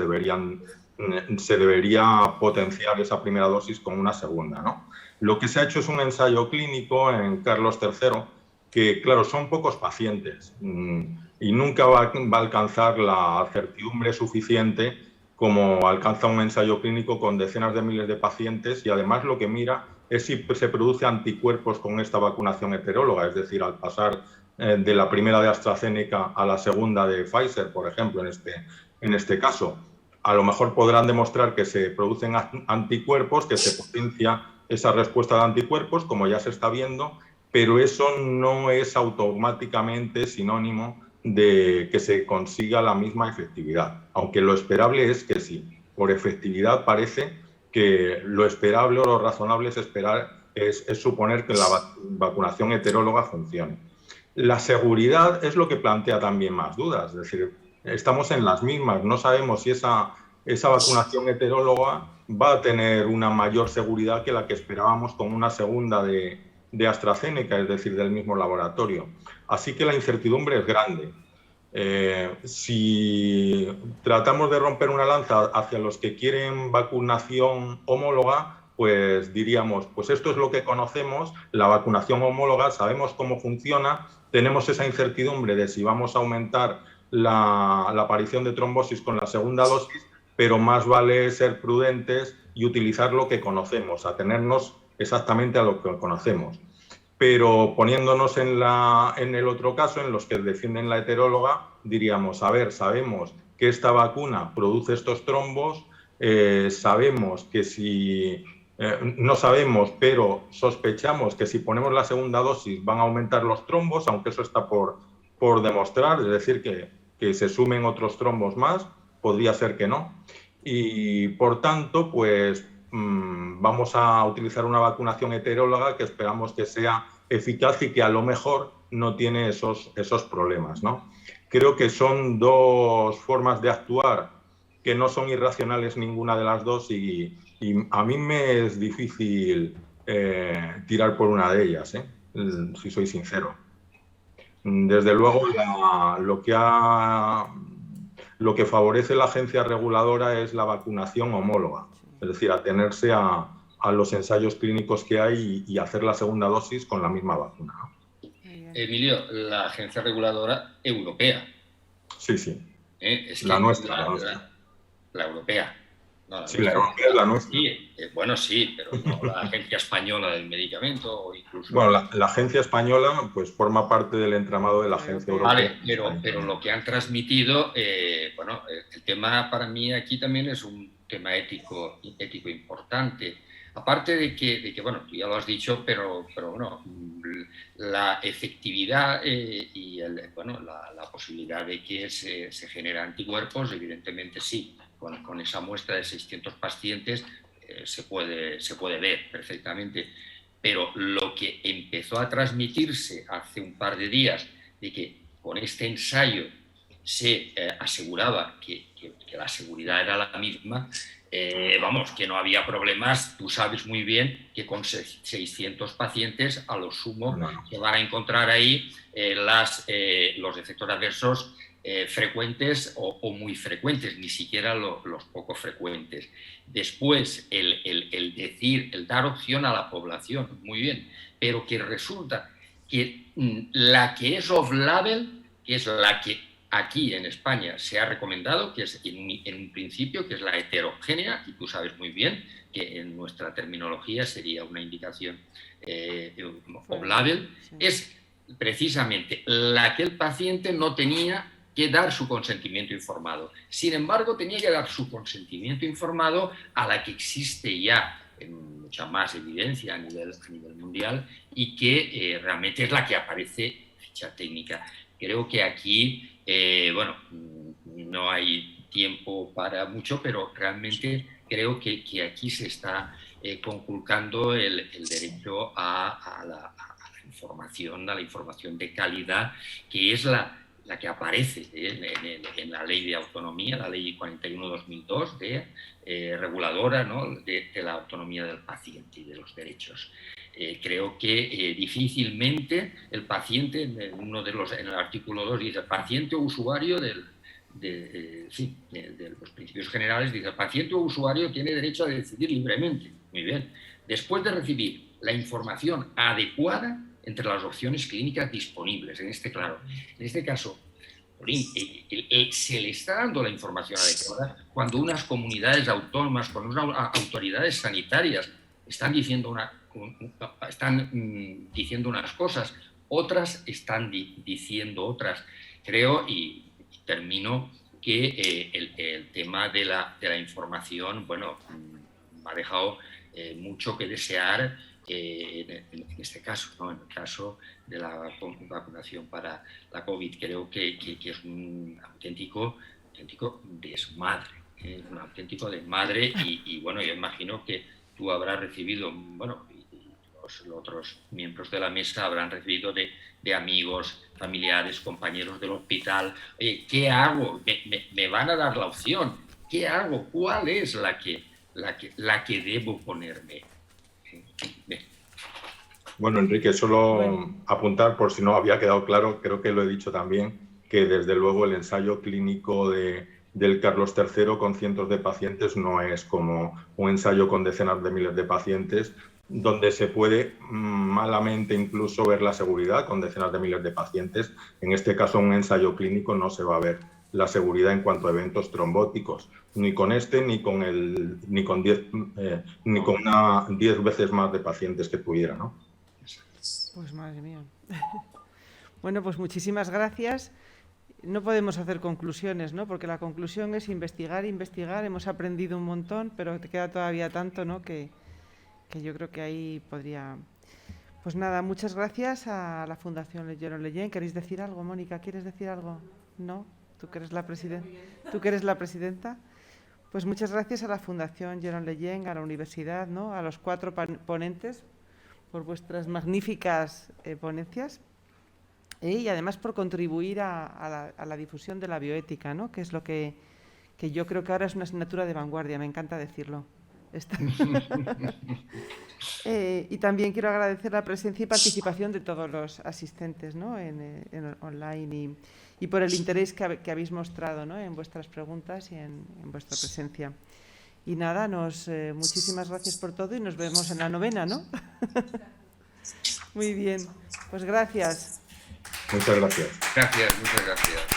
debería potenciar esa primera dosis con una segunda, ¿no? Lo que se ha hecho es un ensayo clínico en Carlos III, que, claro, son pocos pacientes y nunca va a alcanzar la certidumbre suficiente como alcanza un ensayo clínico con decenas de miles de pacientes, y además lo que mira es si se produce anticuerpos con esta vacunación heteróloga, es decir, al pasar de la primera de AstraZeneca a la segunda de Pfizer, por ejemplo, en este caso. A lo mejor podrán demostrar que se producen anticuerpos, que se potencia esa respuesta de anticuerpos, como ya se está viendo, pero eso no es automáticamente sinónimo de que se consiga la misma efectividad, aunque lo esperable es que sí. Por efectividad parece que lo esperable o lo razonable es suponer que la vacunación heteróloga funcione. La seguridad es lo que plantea también más dudas, es decir, estamos en las mismas, no sabemos si esa vacunación heteróloga va a tener una mayor seguridad que la que esperábamos con una segunda de AstraZeneca, es decir, del mismo laboratorio. Así que la incertidumbre es grande. Si tratamos de romper una lanza hacia los que quieren vacunación homóloga, pues diríamos, pues esto es lo que conocemos, la vacunación homóloga, sabemos cómo funciona, tenemos esa incertidumbre de si vamos a aumentar la aparición de trombosis con la segunda dosis, pero más vale ser prudentes y utilizar lo que conocemos, atenernos exactamente a lo que conocemos. Pero poniéndonos en el otro caso, en los que defienden la heteróloga, diríamos, a ver, sabemos que esta vacuna produce estos trombos, sabemos que si... no sabemos, pero sospechamos que si ponemos la segunda dosis van a aumentar los trombos, aunque eso está por demostrar, es decir, que se sumen otros trombos más, podría ser que no. Y, por tanto, pues vamos a utilizar una vacunación heteróloga que esperamos que sea eficaz y que a lo mejor no tiene esos problemas, ¿no? Creo que son dos formas de actuar que no son irracionales ninguna de las dos y a mí me es difícil tirar por una de ellas, si soy sincero. Desde luego, lo que favorece la agencia reguladora es la vacunación homóloga, es decir, atenerse a los ensayos clínicos que hay y hacer la segunda dosis con la misma vacuna, ¿no? Emilio, la agencia reguladora europea. Sí, sí. Es la que nuestra. La europea. No, sí, la europea es la nuestra. Sí, bueno, sí, pero no la Agencia Española del Medicamento o incluso... Bueno, la Agencia Española pues forma parte del entramado de la Agencia Europea. Vale, pero lo que han transmitido, bueno, el tema para mí aquí también es un tema ético importante. Aparte de que, bueno, tú ya lo has dicho, pero bueno, la efectividad y bueno, la posibilidad de que se generen anticuerpos, evidentemente sí. Con esa muestra de 600 pacientes se puede ver perfectamente. Pero lo que empezó a transmitirse hace un par de días, de que con este ensayo se aseguraba que la seguridad era la misma, vamos, que no había problemas. Tú sabes muy bien que con 600 pacientes a lo sumo se van a encontrar ahí los efectos adversos frecuentes o muy frecuentes, ni siquiera los poco frecuentes. Después, el dar opción a la población, muy bien, pero que resulta que la que es off-label, que es la que aquí en España se ha recomendado, que es en un principio, que es la heterogénea, y tú sabes muy bien que en nuestra terminología sería una indicación off-label, es precisamente la que el paciente no tenía que dar su consentimiento informado. Sin embargo, tenía que dar su consentimiento informado a la que existe ya mucha más evidencia a nivel mundial y que realmente es la que aparece ficha técnica. Creo que aquí, bueno, no hay tiempo para mucho, pero realmente creo que aquí se está conculcando el derecho a la información de calidad, que es la que aparece en la ley de autonomía, la ley 41/2002, reguladora, ¿no?, de la autonomía del paciente y de los derechos. Creo que difícilmente el paciente, en el artículo 2 dice, paciente o usuario de los principios generales, dice, el paciente o usuario tiene derecho a decidir libremente. Muy bien. Después de recibir la información adecuada entre las opciones clínicas disponibles. En este caso, se le está dando la información adecuada cuando unas comunidades autónomas, con unas autoridades sanitarias están diciendo unas cosas, otras están diciendo otras. Creo, y termino, que el tema de la información, bueno, me ha dejado mucho que desear en este caso, ¿no? En el caso de la vacunación para la COVID. Creo que es un auténtico desmadre, un auténtico desmadre y bueno, yo imagino que tú habrás recibido, bueno, y los otros miembros de la mesa habrán recibido de amigos, familiares, compañeros del hospital. Oye, ¿qué hago? Me van a dar la opción. ¿Qué hago? ¿Cuál es la que debo ponerme? Bueno, Enrique, solo apuntar, por si no había quedado claro, creo que lo he dicho también, que desde luego el ensayo clínico del Carlos III con cientos de pacientes no es como un ensayo con decenas de miles de pacientes, donde se puede malamente incluso ver la seguridad con decenas de miles de pacientes. En este caso, en un ensayo clínico no se va a ver la seguridad en cuanto a eventos trombóticos, ni con ni con 10 veces más de pacientes que tuviera, ¿no? Pues madre mía. Bueno, pues muchísimas gracias. No podemos hacer conclusiones, ¿no? Porque la conclusión es investigar. Hemos aprendido un montón, pero te queda todavía tanto, ¿no?, que yo creo que ahí podría... Pues nada, muchas gracias a la Fundación Jerome Lejeune. ¿Queréis decir algo, Mónica? ¿Quieres decir algo? ¿No? ¿Tú que eres la presidenta? Pues muchas gracias a la Fundación Jerome Lejeune, a la universidad, ¿no?, a los 4 ponentes por vuestras magníficas ponencias y además por contribuir a la difusión de la bioética, ¿no?, que es lo que yo creo que ahora es una asignatura de vanguardia, me encanta decirlo. Y también quiero agradecer la presencia y participación de todos los asistentes, ¿no?, en online y por el interés que habéis mostrado, ¿no?, en vuestras preguntas y en vuestra presencia. Y nada, muchísimas gracias por todo y nos vemos en la novena, ¿no? Muy bien, pues gracias. Muchas gracias. Gracias, muchas gracias.